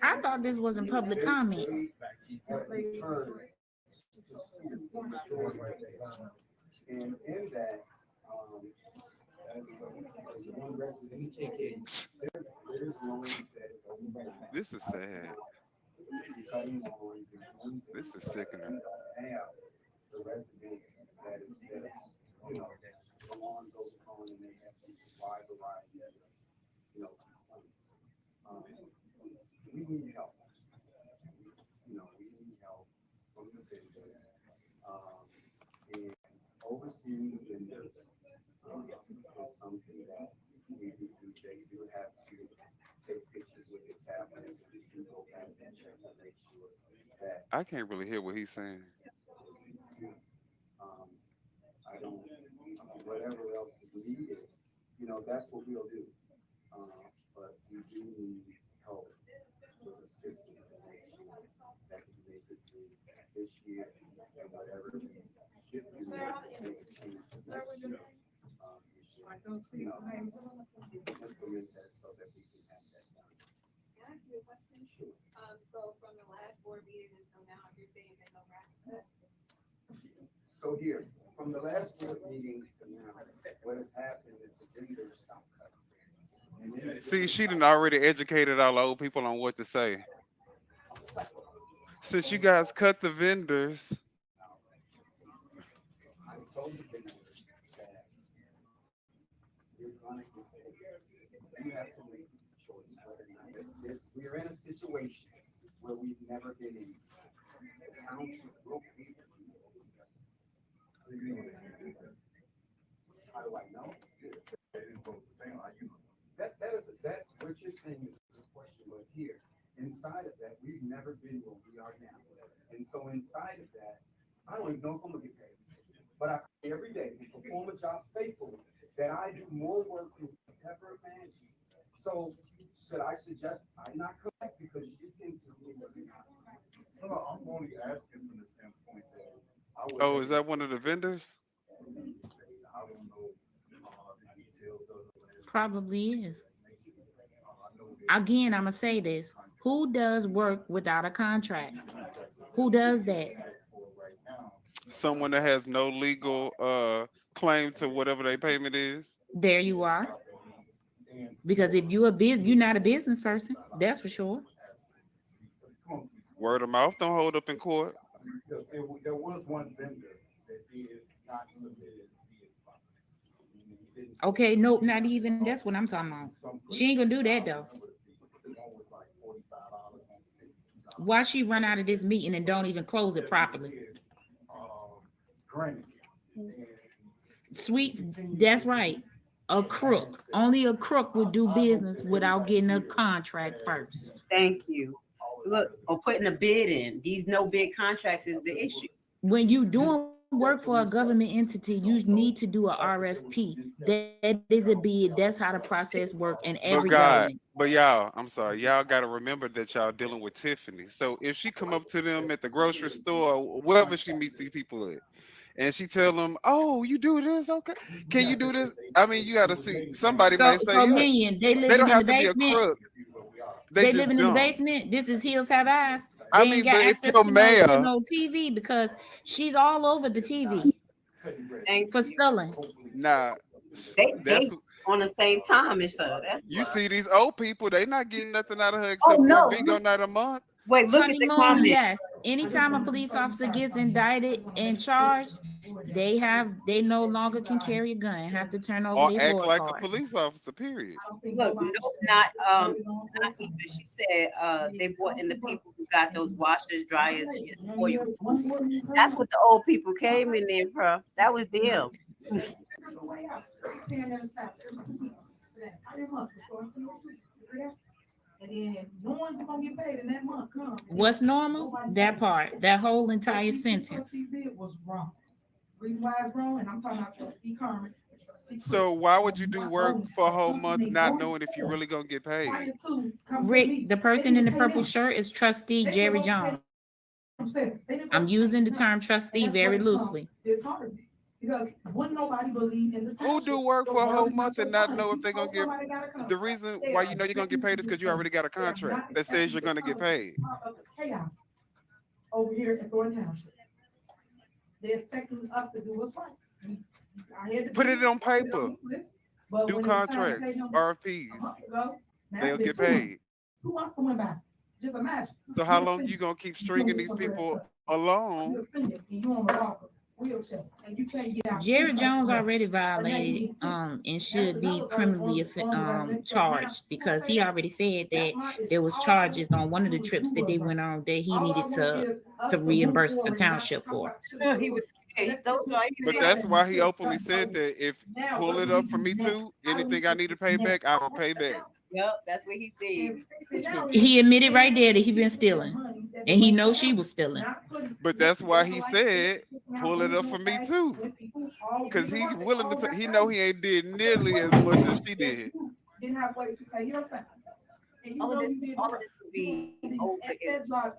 I thought this wasn't public comment. And in that, This is sad. This is sickening. that is, you know, the lawn goes on and they have a wide variety of, you know, we need help. You know, we need help from the vendors. And overseeing the vendors is something that we do. They do have to take pictures with the tablets. We do go back and check to make sure that I can't really hear what he's saying. I don't, whatever else is needed, you know, that's what we'll do. But we do need help with assistance to make sure that we make it through this year and whatever we should do, make a change to next year. You know, implement that so that we can have that done. Can I ask you a question? Sure. So from the last board meeting until now, you're saying that no Ratchet? So here, from the last board meeting to now, what has happened is the vendors stopped cutting. See, she done already educated all the old people on what to say. Since you guys cut the vendors, I told the vendors that you're gonna get paid. You have to make a choice whether or not we're in a situation where we've never been in. The township will pay. How do I know? That what you're saying is a good question, but here, inside of that, we've never been where we are now. And so inside of that, I don't even know if I'm gonna get paid. But I pray every day and perform a job faithfully, that I do more work than you ever imagine. So should I suggest I not collect because you think to me that you're not? No, I'm only asking from the standpoint that I would. oh, is that one of the vendors? I don't know the details of it. Probably is. Again, I'm gonna say this. Who does work without a contract? Who does that? Someone that has no legal claim to whatever their payment is. There you are. Because if you're you're not a business person, that's for sure. Word of mouth don't hold up in court. There was one vendor that did not submit it. Okay, nope, not even. That's what I'm talking about. She ain't gonna do that though. Why she run out of this meeting and don't even close it properly? Sweets, that's right. A crook. Only a crook would do business without getting a contract first. Thank you. Look, or putting a bid in. These no bid contracts is the issue. When you doing work for a government entity, you need to do a RFP. That is a bid. That's how the process works in every government. But y'all, I'm sorry, y'all got to remember that y'all dealing with Tiffany. So if she come up to them at the grocery store or wherever she meets these people at, and she tell them, "Oh, you do this? Okay, can you do this?" I mean, you got to see. Somebody may say, so Minion, they don't have to be a crook. They living in the basement. This is Hills Have Eyes. They I mean, ain't got but if access you're to mayor, no TV because she's all over the TV for stealing. Nah, they on the same time and so that's you see these old people. They not getting nothing out of her Oh, except no. one bingo night a month. Wait, look at the Honeymoon, comments. yes. Anytime a police officer gets indicted and charged, they no longer can carry a gun. Have to turn over Or their act board like card. a police officer. Period. Look, no, not even. She said they brought in the people who got those washers, dryers, and his oil. That's what the old people came in there from. That was them. And then knowing you're gonna get paid in that month comes. What's normal? That part, that whole entire sentence. Did was wrong. Reason why it's wrong, and I'm talking about Trustee Carmen. So why would you do work for a whole month not knowing if you're really gonna get paid? Rick, the person in the purple shirt is Trustee Jerry Jones. I'm using the term trustee very loosely. It's hard because wouldn't nobody believe in the Who do work for a whole month and not know if they're gonna get? The reason why you know you're gonna get paid is because you already got a contract that says you're gonna get paid. Chaos over here at Thornton Township. They're expecting us to do what's right. Put it on paper. Do contracts, RFPs. They'll get paid. Who wants to win back? Just imagine. So how long you gonna keep stringing these people along? You on the walker. wheelchair, and you can't get out. Jerry Jones already violated and should be criminally charged because he already said that there was charges on one of the trips that they went on that he needed to reimburse the township for. He was scared. But that's why he openly said that if pull it up for me too, anything I need to pay back, I will pay back. Yep, that's what he said. He admitted right there that he been stealing, and he knows she was stealing. But that's why he said pull it up for me too, because he's willing to. He know he ain't did nearly as much as she did. Didn't have ways to pay your family. All of this would be over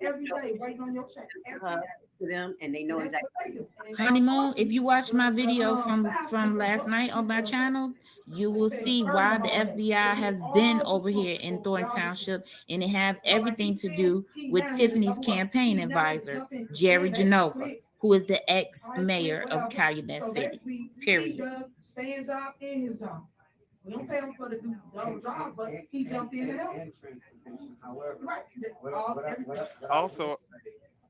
every day waiting on your check. to them, and they know exactly. Honeymoon, if you watch my video from last night on my channel, you will see why the FBI has been over here in Thornton Township, and it have everything to do with Tiffany's campaign advisor, Jerry Genova, who is the ex-mayor of Calumet City, period. Stay in job in his job. We don't pay him for the double job, but he jumped in and helped. However, Right. Also,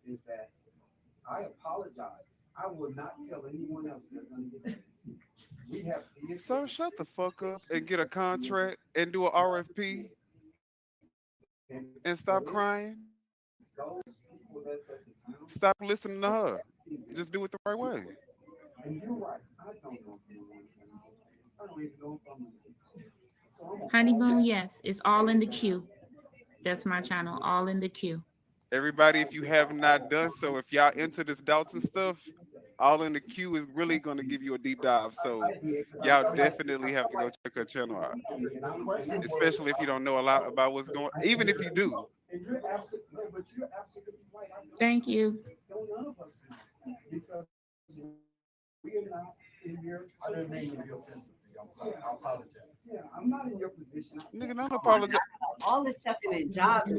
is that I apologize. I will not tell anyone else they're going to get. We have. So shut the fuck up and get a contract and do an RFP and stop crying. Stop listening to her. Just do it the right way. And you're right. I don't know. I don't even know if I'm. Honeymoon, yes, it's all in the queue. That's my channel, all in the queue. Everybody, if you have not done so, if y'all into this doubts and stuff, all in the queue is really going to give you a deep dive. So y'all definitely have to go check her channel out, especially if you don't know a lot about what's going on, even if you do. Thank you. I didn't mean to be offensive. I'm sorry. I apologize. Yeah, I'm not in your position. Nigga, don't apologize. All this stuff in jobs.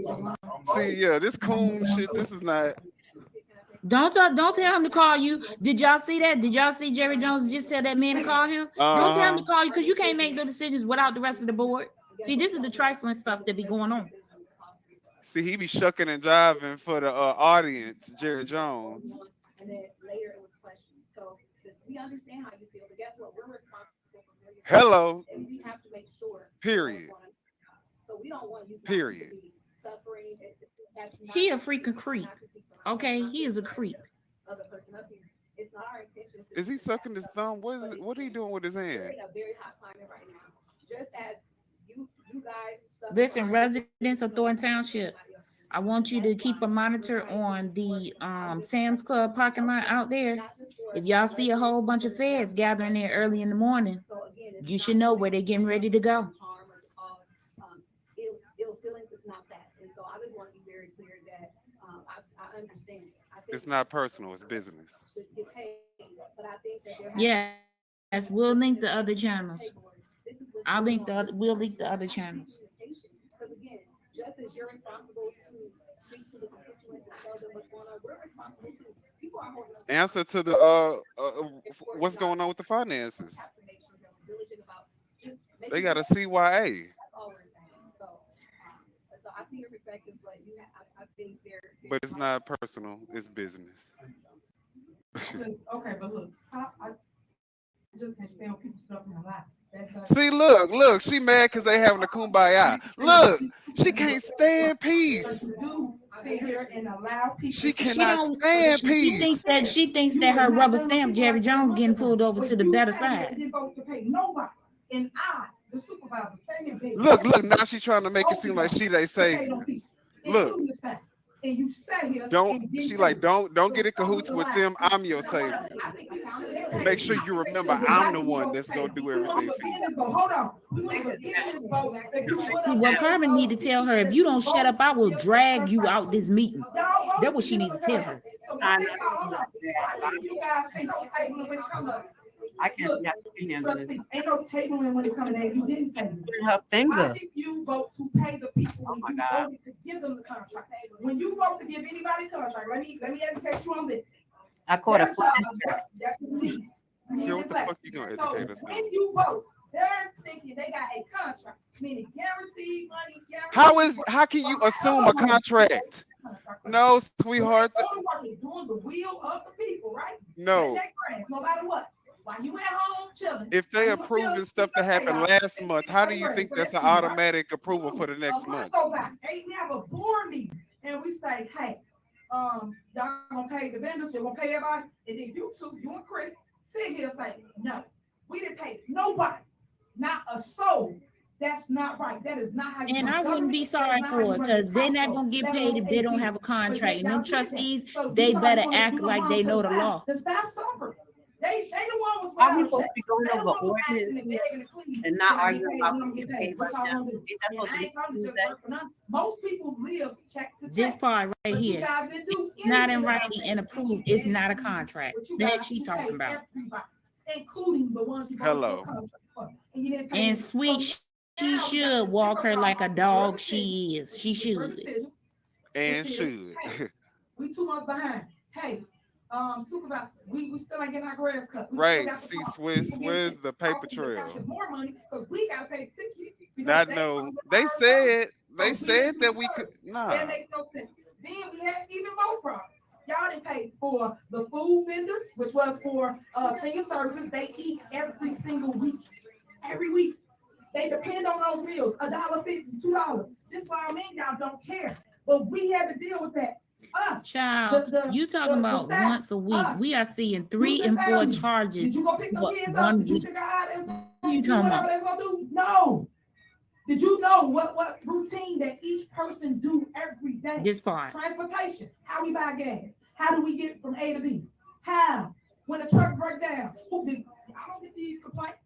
See, yeah, this coon shit, this is not. Don't tell him to call you. Did y'all see that? Did y'all see Jerry Jones just tell that man to call him? Don't tell him to call you because you can't make no decisions without the rest of the board. See, this is the trifling stuff that be going on. See, he be shucking and jiving for the audience, Jerry Jones. And then later it was questioned. So we understand how you feel, but guess what? We're responsible for millions. Hello. And we have to make sure. Period. So we don't want you period. To be suffering. He a freaking creep. Okay, he is a creep. Other person up here. It's not our intention. Is he sucking his thumb? What is it? What are you doing with his hand? We're in a very hot climate right now. Just as you guys. Listen, residents of Thornton Township, I want you to keep a monitor on the Sam's Club parking lot out there. If y'all see a whole bunch of feds gathering there early in the morning, you should know where they're getting ready to go. Ill feelings is not that. And so I just want to be very clear that I understand. It's not personal, it's business. Yes, we'll link the other channels. We'll link the other channels. Because again, just as you're responsible to speak to the constituents and tell them what's going on, we're responsible too. People are holding us. Answer to the what's going on with the finances. They got a CYA. So I see your perspective, but I think but it's not personal, it's business. Okay, but look, stop. I just can't stand people stuff in their life. See, look, she mad because they having a kumbaya. Look, she can't stand peace. She cannot stand peace. She thinks that her rubber stamp Jerry Jones getting pulled over to the better side. Look, now she's trying to make it seem like she they say. Look. And you sat here. Don't get in cahoots with them. I'm your savior. Make sure you remember I'm the one that's gonna do everything for you. Hold on. See, what Carmen need to tell her, if you don't shut up, I will drag you out this meeting. That's what she needs to tell her. I can't see that. Ain't no tabling when it comes to that. You didn't say her finger. Why did you vote to pay the people when you voted to give them the contract? When you vote to give anybody a contract, let me educate you on this. I caught a what the fuck you gonna educate us on? When you vote, they're thinking they got a contract, meaning guaranteed money. How can you assume a contract? No, sweetheart. Doing the will of the people, right? No. That grass, no matter what. While you at home chilling. If they approving stuff that happened last month, how do you think that's an automatic approval for the next month? Go back. They have a board meeting and we say, hey, y'all gonna pay the vendors, you're gonna pay everybody, and then you two, you and Chris, sit here and say, no, we didn't pay nobody, not a soul. That's not right. That is not how you. And I wouldn't be sorry for it, because they're not gonna get paid if they don't have a contract. And them trustees, they better act like they know the law. The staff suffered. They the one was. Are we supposed to be going over ordinance and not arguing about who get paid right now? Ain't that supposed to be Tuesday? Most people live check to check. This part right here, it's not in writing and approved. It's not a contract. That she talking about. Including the ones you. Hello. And sweet, she should walk her like a dog. She is. She should. And should. We 2 months behind. Hey, supervisor, we still ain't getting our grass cut. Right. See, where's the paper trail? More money because we gotta pay the ticket. I know. They said that we could. Nah. That makes no sense. Then we had even more problems. Y'all didn't pay for the food vendors, which was for senior services. They eat every single week. Every week. They depend on those meals, $1.50, $2. This is why I mean y'all don't care. But we had to deal with that. Us. Child, you talking about staff, once a week. Us. We are seeing 3 and 4 charges. Did you go pick the kids up? Did you figure out how you talking about? Gonna do? No. Did you know what routine that each person do every day? This part. Transportation. How we buy gas? How do we get from A to B? How? When the trucks break down, I don't get these complaints.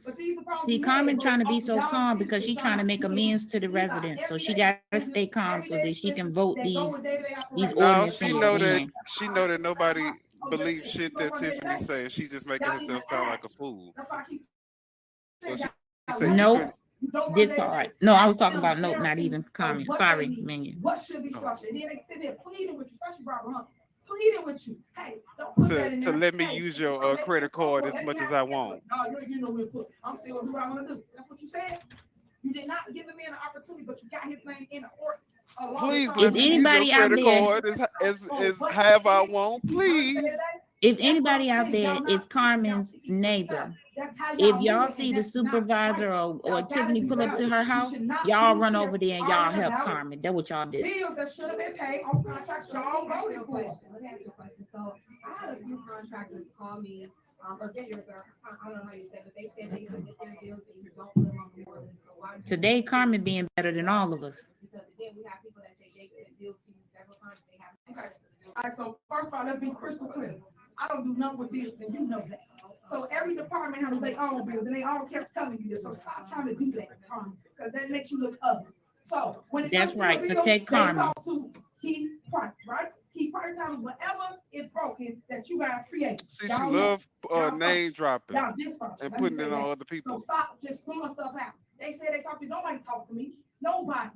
But these are see, Carmen trying to be so calm because she's trying to make amends to the residents. So she got to stay calm so that she can vote these ordinances. She know that nobody believes shit that Tiffany says. She just making herself sound like a fool. So she nope. This part. No, I was talking about nope, not even Carmen. Sorry, Minion. What should be structured? And then they sit there pleading with you, especially Barbara Hunt. Pleading with you. Hey, don't put that in there. To let me use your credit card as much as I want. No, you know we'll put. I'm still gonna do what I want to do. That's what you said. You did not give the man an opportunity, but you got his name in the ordinance. Please let me use your credit card as have I want, please. If anybody out there is Carmen's neighbor, if y'all see the supervisor or Tiffany pull up to her house, y'all run over there and y'all help Carmen. That's what y'all do. Bills that should have been paid on contracts, y'all voted for. Let me ask you a question. So I had a few contractors call me, or vendors, or I don't know how you say, but they said they submit their bills and you don't put them on the ordinance. So why? Today, Carmen being better than all of us. Because then we have people that say they send bills to you several times. They have. All right, so first of all, let's be crystal clear. I don't do nothing with bills, and you know that. So every department handles their own bills, and they all kept telling you this. So stop trying to do that, Carmen, because that makes you look ugly. So when it that's comes right, to the protect bill, Carmen. they talk to Key Price, right? Key Price handles whatever is broken that you guys create. See, she love name dropping and putting it on other So people. stop just throwing stuff out. They said they talk to nobody. Talk to me. Nobody.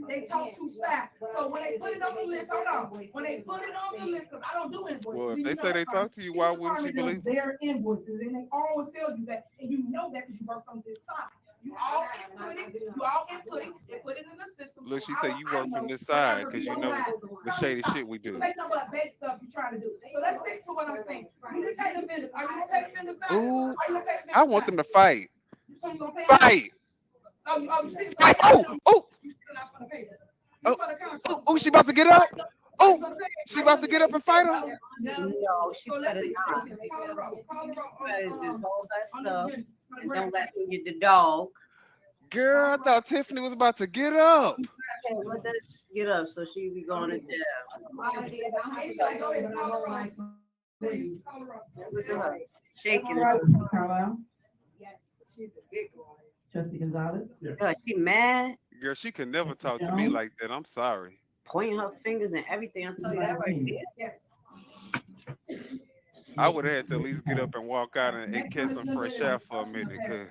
They talk to staff. So when they put it on the list, hold on. When they put it on the list, because I don't do invoices. Well, if they say they talk to you, why wouldn't she believe their invoices? And they always tell you that, and you know that because you work on this side. You all input it, they put it in the system. Look, she said you work from this side because you know the shady shit we do. Make no but bad stuff you try to do. So let's stick to what I'm saying. You didn't pay the vendors. Are you gonna pay the vendors? Ooh, I want them to fight. So you gonna pay fight. You still Fight. Oh. You still not gonna pay them. Oh, she about to get up. Oh, she about to get up and fight him. No, she better not. Because this whole that stuff, and don't let me get the dog. Girl, I thought Tiffany was about to get up. Okay, let her get up so she be going to jail. Shaking. Carlisle? Yes, she's a big one. Trustee Gonzalez? God, she mad. Girl, she can never talk to me like that. I'm sorry. Pointing her fingers and everything. I'll tell you that right there. Yes. I would have had to at least get up and walk out and catch some fresh air for a minute.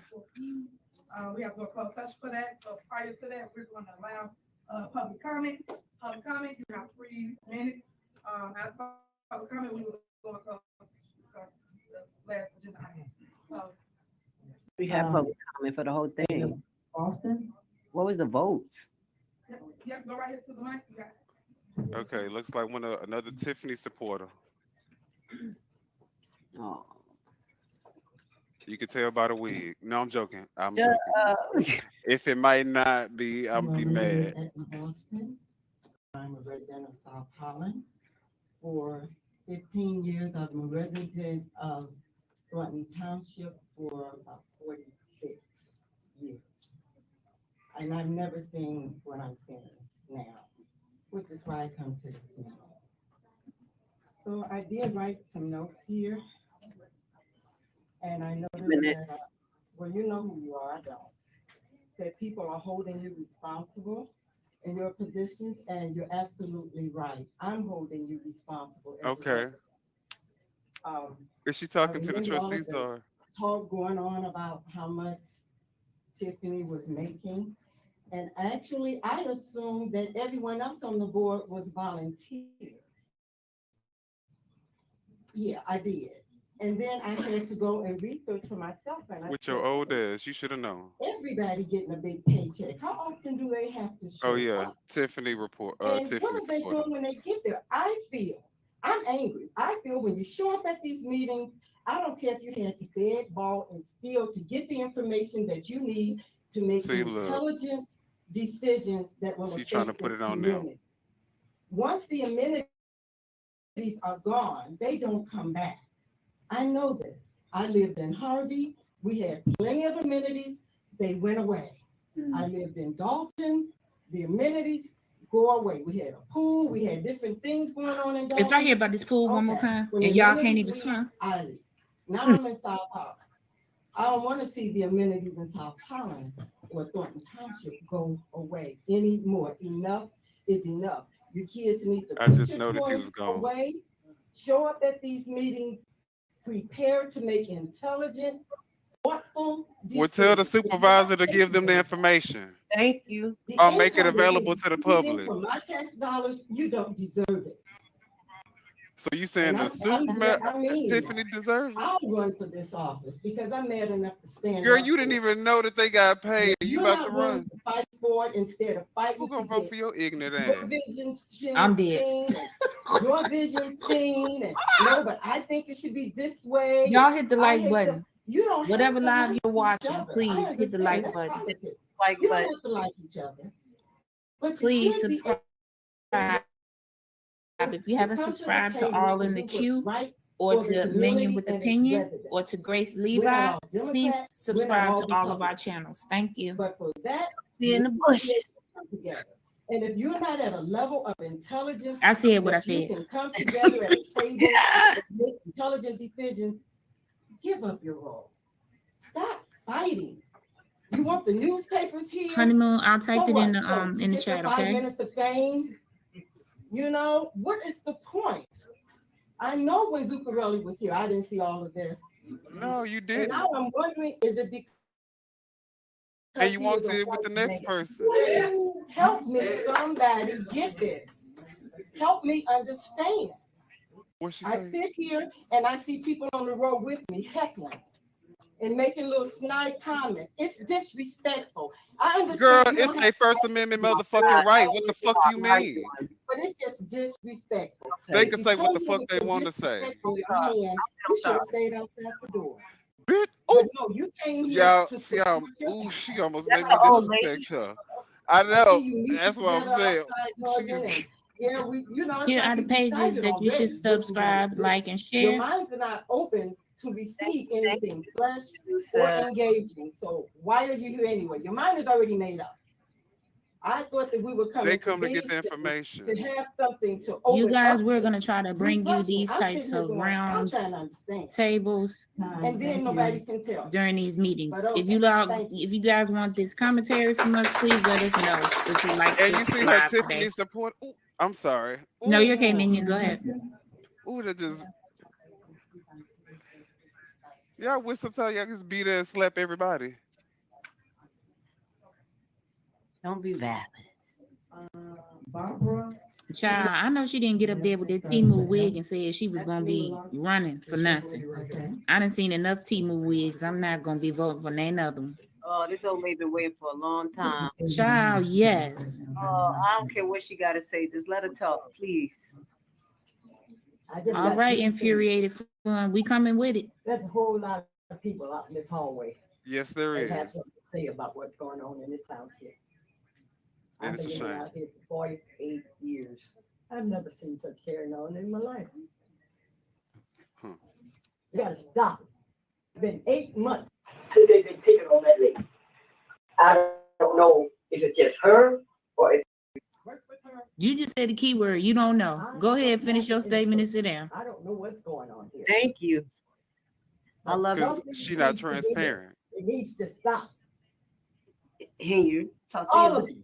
We have to go close session for that. So prior to that, we're going to allow public comment. Public comment, you have 3 minutes. As public comment, we will go to close discuss the last agenda item. So We have public comment for the whole thing. Austin? What was the votes? yeah, go right here to the mic. You got it. Okay, looks like another Tiffany supporter. Oh. You can tell by the wig. No, I'm joking. I'm Shut joking. If it might not be, I'm be mad. Boston. I'm a resident of South Holland. For 15 years, I've been a resident of Thornton Township for about 46 years. And I've never seen what I'm seeing now, which is why I come to this meeting. So I did write some notes here. And I noticed that, well, you know who you are, I don't. That people are holding you responsible in your positions, and you're absolutely right. I'm holding you responsible. Okay. Is she talking to the trustees or? Talk going on about how much Tiffany was making. And actually, I assumed that everyone else on the board was volunteer. Yeah, I did. And then I had to go and research for myself. And With your old ass, you should have known. Everybody getting a big paycheck. How often do they have to show Oh yeah, up? Tiffany report. And Tiffany what are they supported. doing when they get there? I'm angry. I feel when you show up at these meetings, I don't care if you had to beg, ball, and steal to get the information that you need to make See, look. intelligent decisions that will She affect trying to put this it on them. community. Once the amenities are gone, they don't come back. I know this. I lived in Harvey. We had plenty of amenities. They went away. I lived in Dalton. The amenities go away. We had a pool. We had different things going on in Dalton. If I hear about this pool one more time, When and the y'all can't amenities even leave, swim. I leave. Now I'm in South Holland. I don't want to see the amenities in South Holland or Thornton Township go away anymore. Enough is enough. You kids need to I put just your noticed he toys was gone. away. Show up at these meetings prepared to make intelligent, thoughtful Well, tell the decisions. supervisor to give them the information. Thank you. Or make it income that available to the you're getting public. from my tax dollars, you don't deserve it. So you saying And the Tiffany deserves it? I'll run for this office because I'm mad enough to stand Girl, up you didn't for it. even know that they got paid. And you You're about to not willing run? to fight for it instead of fighting Who gonna to vote get for your ignorant your ass? vision I'm dead. seen, and your vision seen, and no, but I think it should be this way. Y'all hit the I like hate button. You don't Whatever have to live like you're each watching, other. I please hit the understand like that's button. politics. Like You don't button. have to like each other. But you Please should be subscribe. If you to haven't come to the subscribed to table All to in the do what's Queue right or for the to Minion with community and its Opinion residents. or to Grace We're Levi, not all please Democrats, we're not subscribe all to all of our Republicans. channels. Thank you. But for that, Be in the bushes. come together. And if you're not at a level of intelligence, I said what I that you said. can come together at a table and make intelligent decisions, give up your role. Stop fighting. You want the newspapers here? Honeymoon, I'll type So it in what? So the you get chat, your 5 okay? minutes of fame. You know, what is the point? I know when Zuccarelli was here, I didn't see all of this. No, you And didn't. now I'm wondering, is it because And you he won't is a see it with the white next man? person. Help me, somebody get this. Help me understand. What she I say? sit here and I see people on the road with me heckling and making little snide comments. It's disrespectful. I understand. Girl, you it's don't their have- First Amendment motherfucking right. What the fuck you mean? But it's just disrespectful. They If can you say what come the here fuck with they some want to say. disrespect in your hand, you should have stayed outside the door. Bitch, But no, you came here y'all to see how? support your Ooh, family. she almost That's made me the old disrespect her. I I know. see you meet That's what I'm together saying. outside She hugging just and, yeah, it's Here like are the you pages decided that you should already what you want to subscribe, do. like, and Your share. minds are not open to receive anything fresh you, or sir. engaging. So why are you here anyway? Your mind is already made up. I thought that we were coming they come to get these the days information. to have something to open You guys, up we're to. gonna try to bring you Refreshing. these I'm types sitting here of going, I'm round trying to understand. tables And then nobody can tell. during these meetings. But If okay, you log, thank you. if you guys want this commentary from us, please let us know if you like And you this see her live Tiffany today. support. Ooh, I'm sorry. No, you're okay, Ooh, Minion. Go ahead. ooh, that just. Y'all wish sometimes y'all just be there and slap everybody. Don't be violent. Barbara, Child, I know she didn't get up there with that Timu wig and said she was gonna be running for nothing. okay. I done seen enough Timu wigs. I'm not gonna be voting for none of them. Oh, this old lady been waiting for a long time. Child, yes. Oh, I don't care what she got to say. Just let her talk, please. All right, infuriated fun. We coming with it. There's a whole lot of people out in this hallway. Yes, there that have is. something to say about what's going on in this township. And I've it's a been shame. out here for 48 years. I've never seen such carrying on in my life. Huh. You gotta stop. It's been 8 months since they've been picking on that lady. I don't know if it's just her or if You just said the key word. You don't know. Go ahead, finish your statement and sit down. I don't know what's going on here. Thank you. I love Because it. she not transparent. It needs to stop. Henyard, talk to All you. of you.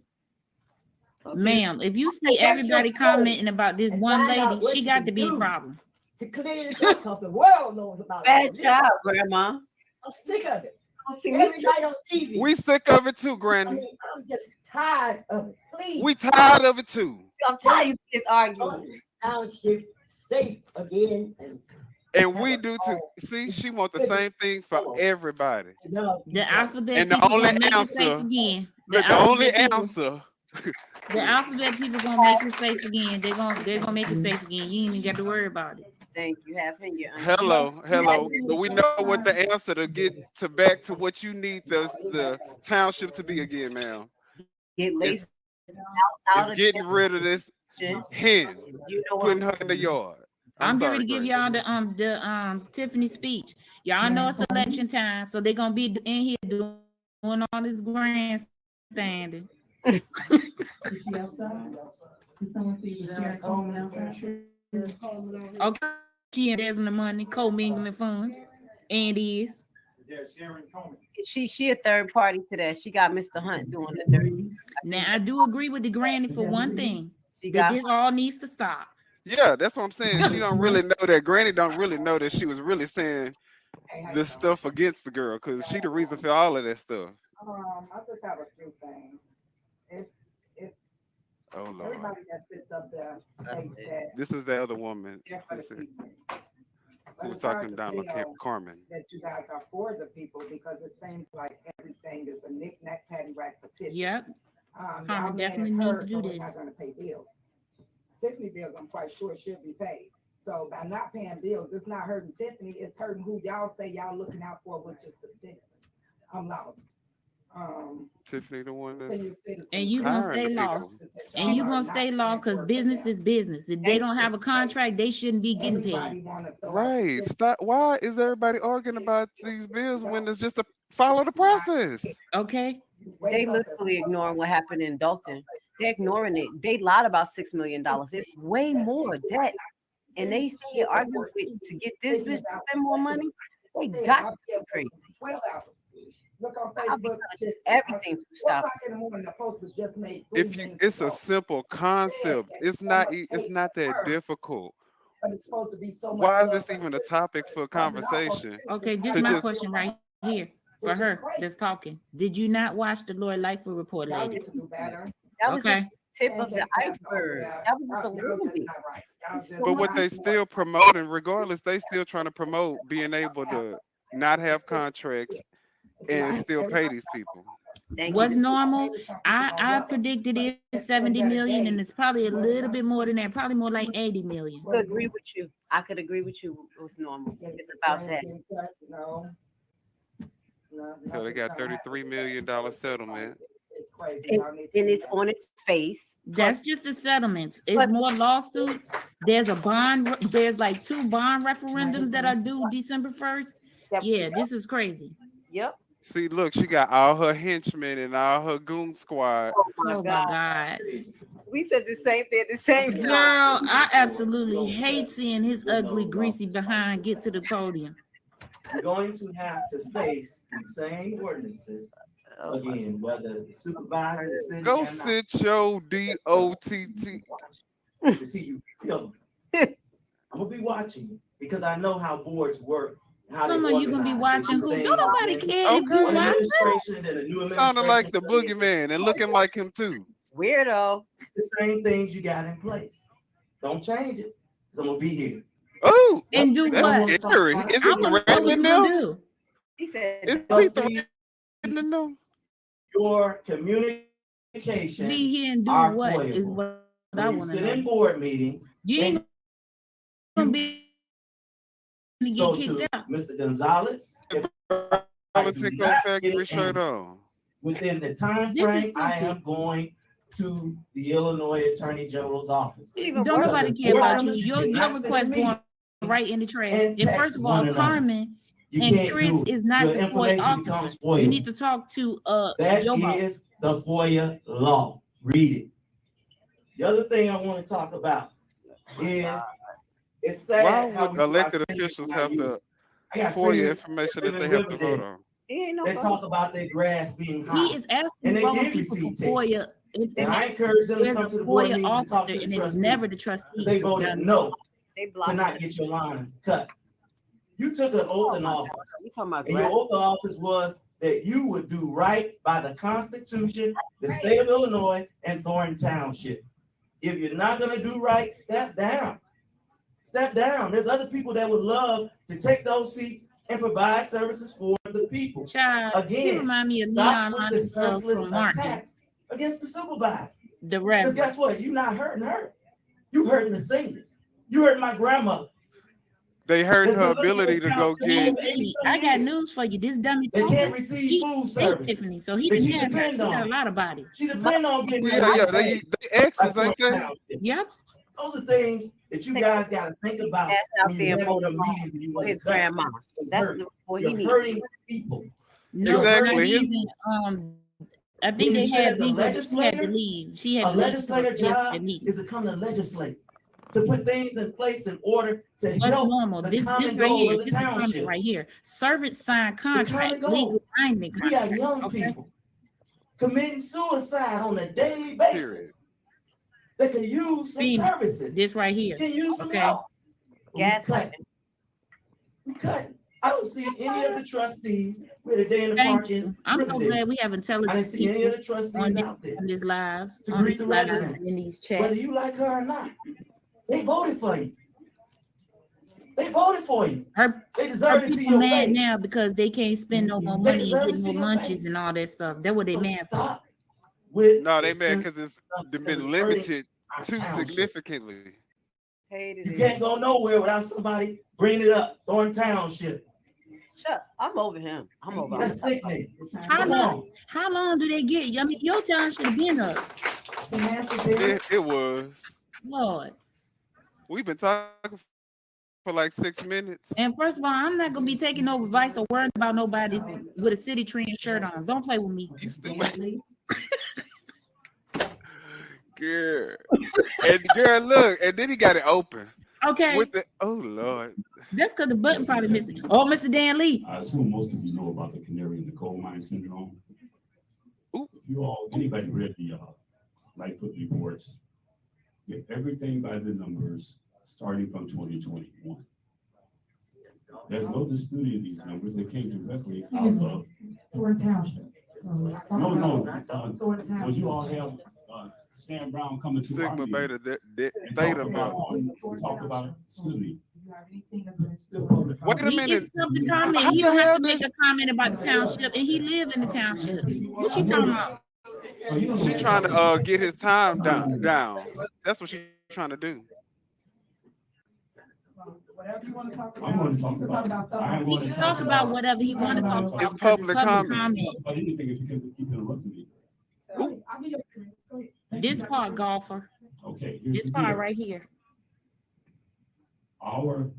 Ma'am, if you see everybody commenting about this one lady, she got to be a problem. To clear this up, because the world knows about Bad it. job, Grandma. I'm sick of it. I'll see Every me night on TV. We sick of it too, I Granny. mean, I'm just tired of it. Please. We tired of it too. I'm tired of this argument. Township safe again. And we do too. See, she wants the same thing for everybody. The alphabet And the people only gonna make it safe answer, again. the only alphabet people- answer, The alphabet people gonna make it safe again. They're gonna make it safe again. You ain't even got to worry about it. Thank you. Have Henyard. hello. But we know what the answer to get to back to what you need the township to be again, ma'am. Get laced It's getting rid of this hen, You know putting what? her in the yard. I'm sorry, going to give y'all the Tiffany speech. Y'all know it's election time, so they're gonna be in here doing all this grandstanding. Is she outside? Did someone see the Sharon Coleman outside? Okay, she and Desmond the money, co-mingling funds, and is. She a third party to that. She got Mr. Hunt doing the dirty. Now I do agree with the granny for one thing. She That got this all needs to stop. Yeah, that's what I'm saying. She don't really know that. Granny don't really know that she was really saying this stuff against the girl, because she the reason for all of that stuff. I just have a few things. It's Oh Lord. everybody that sits up there thinks that This is the other woman who was talking down on Carmen. that you guys are for the people, because it seems like everything is a knick-knack, paddywhack for Tiffany. Yep. Y'all Carmen mad at definitely need her, to so do we're this. not gonna pay bills. Tiffany bills, I'm quite sure should be paid. So by not paying bills, it's not hurting Tiffany, it's hurting who y'all say y'all looking out for, which is the citizens. I'm lost. Tiffany the one that's Senior citizens. And you gonna hiring stay the people. lost. And you gonna stay lost because business is business. If they don't have a contract, they shouldn't be getting paid. Right. Stop. Why is everybody arguing about these bills when it's just to follow the process? Okay. They literally ignoring what happened in Dalton. They're ignoring it. They lied about $6 million. It's way more debt. And they still arguing to get this bitch to spend more money. They got to be crazy. 12 hours. Look on I'll be Facebook. doing everything to stop. 4 o'clock in the morning, the post was just made. If you, it's a simple concept. It's not that difficult. But it's supposed to be so much. Why is love this even a topic for conversation? Okay, this To is my just- question right here for her that's talking. Did you not watch the Lord Lightfoot report, Y'all lady? need to do better. That was Okay. the tip of the iceberg. That was just a little bit. But what they still promoting, regardless, they still trying to promote being able to not have contracts and still pay these people. What's normal? I predicted it's 70 million, and it's probably a little bit more than that, probably more like 80 million. I could agree with you. I could agree with you. It was normal. It's about that. So they got $33 million settlement. And it's on its face. That's just a settlement. It's more lawsuits. There's a bond. There's like 2 bond referendums that are due December 1st. Yeah, this is crazy. Yep. See, look, she got all her henchmen and all her goon squad. Oh my God. We said the same thing at the same time. Girl, I absolutely hate seeing his ugly, greasy behind get to the podium. You're going to have to face the same ordinances again, whether the supervisor, the city, Go sit your DOTT. to see you kill them. I'm gonna be watching you because I know how boards work. How Come they on, you gonna be organize. watching who? Don't nobody care if you Okay. One watching. administration and a new Sounded like the administration. boogeyman and looking like him too. Weirdo. It's the same things you got in place. Don't change it. Cause I'm gonna be here. Oh, And do what? that's scary. Is I it wanna know what threatening you gonna them? do. He said, Is he Just threatening them? Your communication Be here and do are what foilable. is what I When you want sit to in know. board meetings, You ain't and gonna you be get So kicked to out. Mr. Gonzalez, if I do Politico not get factory an shirt answer on. within the time This is frame, I stupid. am going to the Illinois Attorney General's office. Don't Because nobody as care board about you. members, Your cannot sit request in going meetings right in the trash. and And text first of one all, another. Carmen You and can't Chris do it. is not Your the FOIA information becomes officer. FOIA. You need to talk to That your boss. is the FOIA law. Read it. The other thing I want to talk about is it's sad Why how would we are elected spending officials our have youth. to I got FOIA seniors information live that they in have to vote Riverdale on? that talk about their grass being high. He is asking And they wrong did people for receive tickets. FOIA And I information. encourage them to There's come a to the board FOIA meetings and talk officer, to the and it's trustees. never the trustee. They voted Done. no They to blocked not it. get your line cut. You took an oath in office, You talking about and your grass? oath of office was that you would do right by the Constitution, the state of Illinois, and Thornton Township. If you're not gonna do right, step down. Step down. There's other people that would love to take those seats and provide services for the people. Child, he Again, remind me of stop Leon with the Lonnie Love senseless from Martin, attacks against the supervisor. the Because Reverend. guess what? You're not hurting her. You hurting the seniors. You hurting my grandmother. They hurt There's her been looking ability to at go this get. Tiffany, I got news for you. This dummy They can't Tony, receive he food hates services. Tiffany, so he That she didn't have depend he got a on. lot of bodies. She depend on getting Yeah, their they life back. exes, Like ain't they? Thornton. Yep. Those are things that you guys got to think about Ass out when there you're and having vote your him meetings and you for want his to cut. grandma. That's the what he You're needs. hurting people. No, Exactly. not His- even. I When think you they sit had as a Viva, but she had to legislator, leave. She had a to leave to legislator replace job the meeting. is to come to legislate, to put things in place in order to What's help normal? the This common right goal here. of the This is a comment township. right here. Servants sign The common contract, goal. legal binding We got contract. young Okay. people committing suicide on a daily Period. basis that can use some Phoenix, services. this right here. Can use some Okay. help. Gas We cut. We cut. I don't see any of the trustees with a day in the Thank park in you. I'm so Riverdale. glad we have I intelligent didn't see any of people the trustees on out there this lives, to on greet these the lives, residents. in these Whether chats. you like her or not, they voted for you. They voted for you. Her They deserve to see people your mad face. now because they can't spend no more They money and deserve to get see more your lunches face. and all that stuff. That's what they So mad for. stop with No, they the mad sense because it's of been hurting limited our too township. significantly. Hated You it. can't go nowhere without somebody bringing it up. Thornton Township. Shut. I'm over him. I'm over him. That's sickening. How Come long? on. How long do they get? I mean, your time should have been up. It was. Lord. We've been talking for like 6 minutes. And first of all, I'm not gonna be taking no advice or worrying about nobody with a city trend shirt on. Don't play with me. You stupid. Girl. And girl, look, and then he got it open. Okay. With the Lord. That's because the button probably missed it. Oh, Mr. Dan Lee. I assume most of you know about the canary in the coal mine syndrome. If you all, anybody read the Lightfoot reports, get everything by the numbers starting from 2021. There's no disputing these numbers. They came directly out of Thornton Township. Would you all have Stan Brown coming to our Sigma meeting Beta and Theta talk about, excuse me. Wait a minute. It's public comment. How He the don't have hell to make this- a comment about the township, and he live in the township. What's she talking about? She's trying to get his time down. That's what she's trying to do. Whatever you want to talk I'm going to talk about. He can talk about whatever he want to talk about. It's because public comment. About anything if you can keep interrupting me. This part, golfer. Okay. here's This the part deal. right here. Our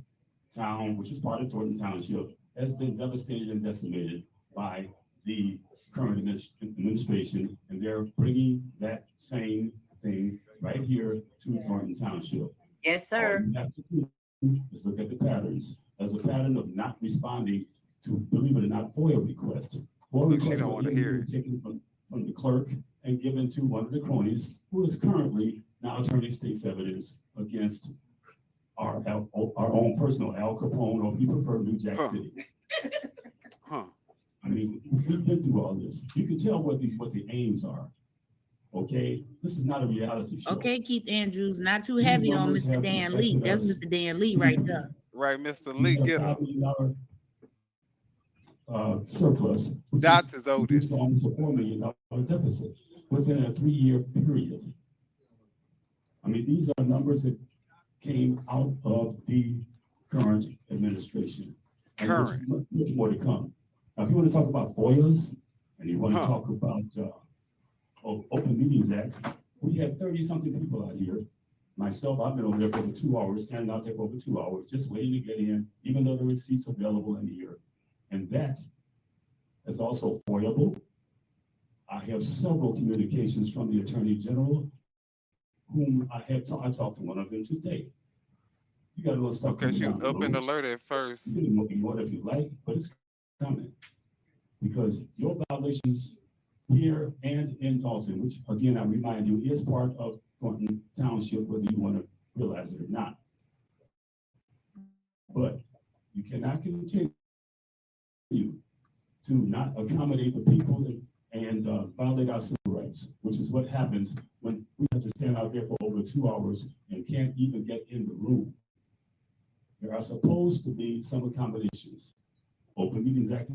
town, which is part of Thornton Township, has been devastated and decimated by the current administration, and they're bringing that same thing right here to Thornton Township. Yes, All sir. you have to do is look at the patterns. There's a pattern of not responding to, believe it or not, FOIA requests. FOIA Look, she requests don't are want to even hear it. taken from the clerk and given to one of the cronies, who is currently now turning state's evidence against our own personal Al Capone, or if you prefer New Jack City. Huh. I mean, we've been through all this. You can tell what the aims are. Okay, this is not a reality show. Okay, Keith Andrews, not too These heavy on numbers Mr. have Dan Lee. affected That's us. Mr. Dan Lee right there. Right, Mr. Lee, get him. $5 million surplus. That's his oldest. Almost a $4 million deficit within a 3-year period. I mean, these are numbers that came out of the current administration. And Current. much more to come. Now, if you want to talk about FOIAs, and you want to Huh. talk about Open Meetings Act, we have 30-something people out here. Myself, I've been over there for over 2 hours, standing out there for over 2 hours, just waiting to get in, even though there are seats available in here. And that is also FOIAble. I have several communications from the Attorney General, whom I talked to one of them today. You got a little stuff Okay, coming she was down the up in road. alert at first. You can ignore it if you like, but it's coming. Because your violations here and in Dalton, which again, I remind you, is part of Thornton Township, whether you want to realize it or not. But you cannot continue to not accommodate the people and violate our civil rights, which is what happens when we have to stand out there for over 2 hours and can't even get in the room. There are supposed to be some accommodations. Open Meetings Act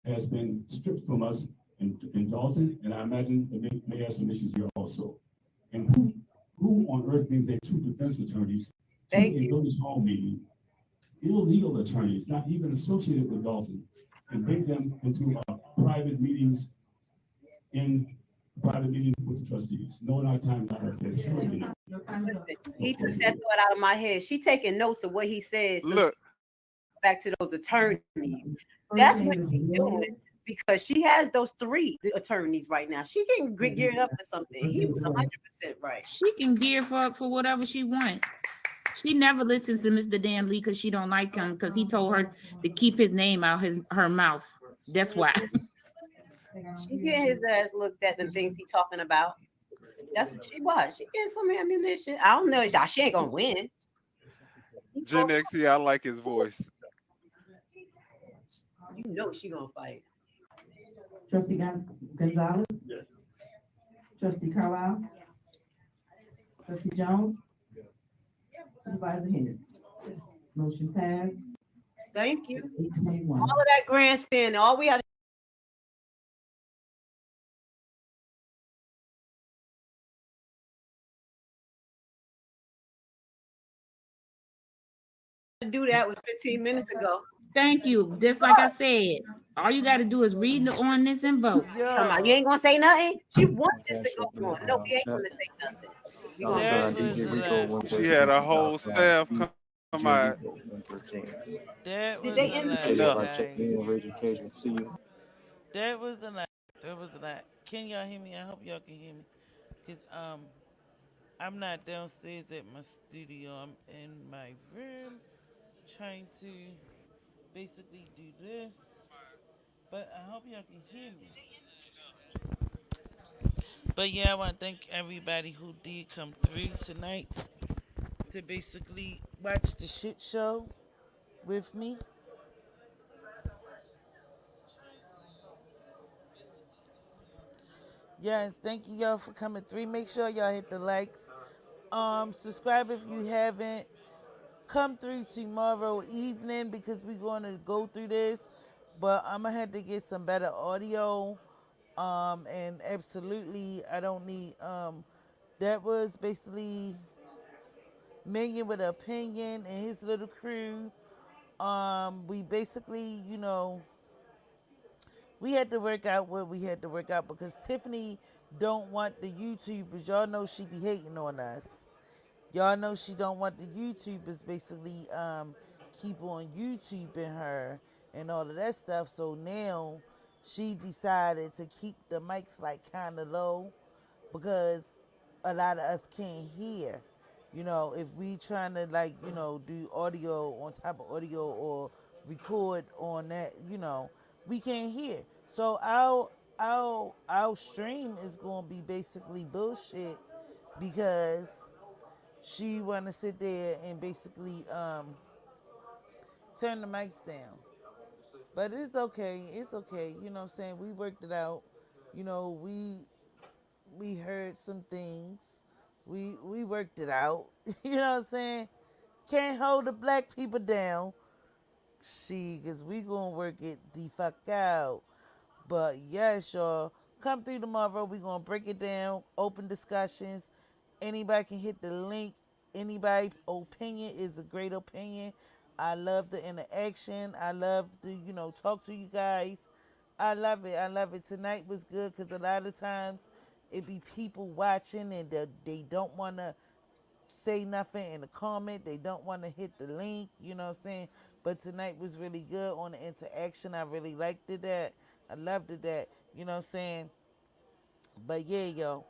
has been stripped from us in Dalton, and I imagine it may have some issues here also. And who on earth brings their two defense attorneys to a village hall meeting, illegal attorneys, not even associated with Dalton, and bring them into private meetings with the trustees? No, not time, not our affairs. Sure, you know. Listen, he took that thought out of my head. She taking notes of what he said. So Look. Back to those attorneys. That's what she's doing because she has those 3 attorneys right now. She getting geared up for something. He was 100% right. She can gear for whatever she wants. She never listens to Mr. Dan Lee because she don't like him because he told her to keep his name out her mouth. That's why. She getting his ass looked at and things he talking about. That's what she was. She getting some ammunition. I don't know. She ain't gonna win. Gen X, I like his voice. You know she gonna fight. Trustee Gonzalez? Yes. Trustee Carlisle? Trustee Jones? Supervisor Henyard? Motion passed. Thank you. 821. All of that grandstand, all we had to do that was 15 minutes ago. Thank you. Just like I said, all you got to do is read the ordinance and vote. You ain't gonna say nothing. She wants this to go on. No, we ain't gonna say nothing. We gonna She had a whole staff come out. That was Did they a end lot, See you. That was a lot. That was a lot. Can y'all hear me? I hope y'all can hear me. Cause I'm not downstairs at my studio. I'm in my room trying to basically do this. But I hope y'all can hear me. But yeah, I want to thank everybody who did come through tonight to basically watch the shit show with me. Yes, thank you y'all for coming through. Make sure y'all hit the likes. Subscribe if you haven't. Come through tomorrow evening because we're going to go through this. But I'm going to have to get some better audio. And absolutely, I don't need, that was basically Million with an Opinion and his little crew. We basically, we had to work out what we had to work out because Tiffany don't want the YouTubers. Y'all know she be hating on us. Y'all know she don't want the YouTubers basically keep on YouTubing her and all of that stuff. So now she decided to keep the mics like kind of low because a lot of us can't hear. If we trying to do audio on top of audio or record on that, we can't hear. So our stream is gonna be basically bullshit because she wanna sit there and basically turn the mics down. But it's okay. It's okay. You know what I'm saying? We worked it out. We heard some things. We worked it out. You know what I'm saying? Can't hold the black people down. Cause we gonna work it the fuck out. But yes, y'all, come through tomorrow. We gonna break it down, open discussions. Anybody can hit the link Anybody's opinion is a great opinion. I love the interaction. I love to, talk to you guys. I love it. I love it. Tonight was good because a lot of times it be people watching and they don't want to say nothing in the comment. They don't want to hit the link, you know what I'm saying? But tonight was really good on the interaction. I really liked it that. I loved it that, you know what I'm saying? But yeah, yo.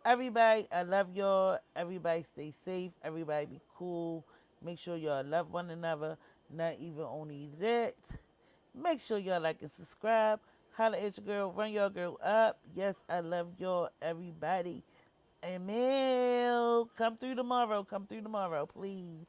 Everybody, I love y'all. Everybody stay safe. Everybody be cool. Make sure y'all love one another. Not even only that. Make sure y'all like and subscribe. Holla at your girl. Run your girl up. Yes, I love y'all, everybody. Emil, come through tomorrow. Come through tomorrow, please.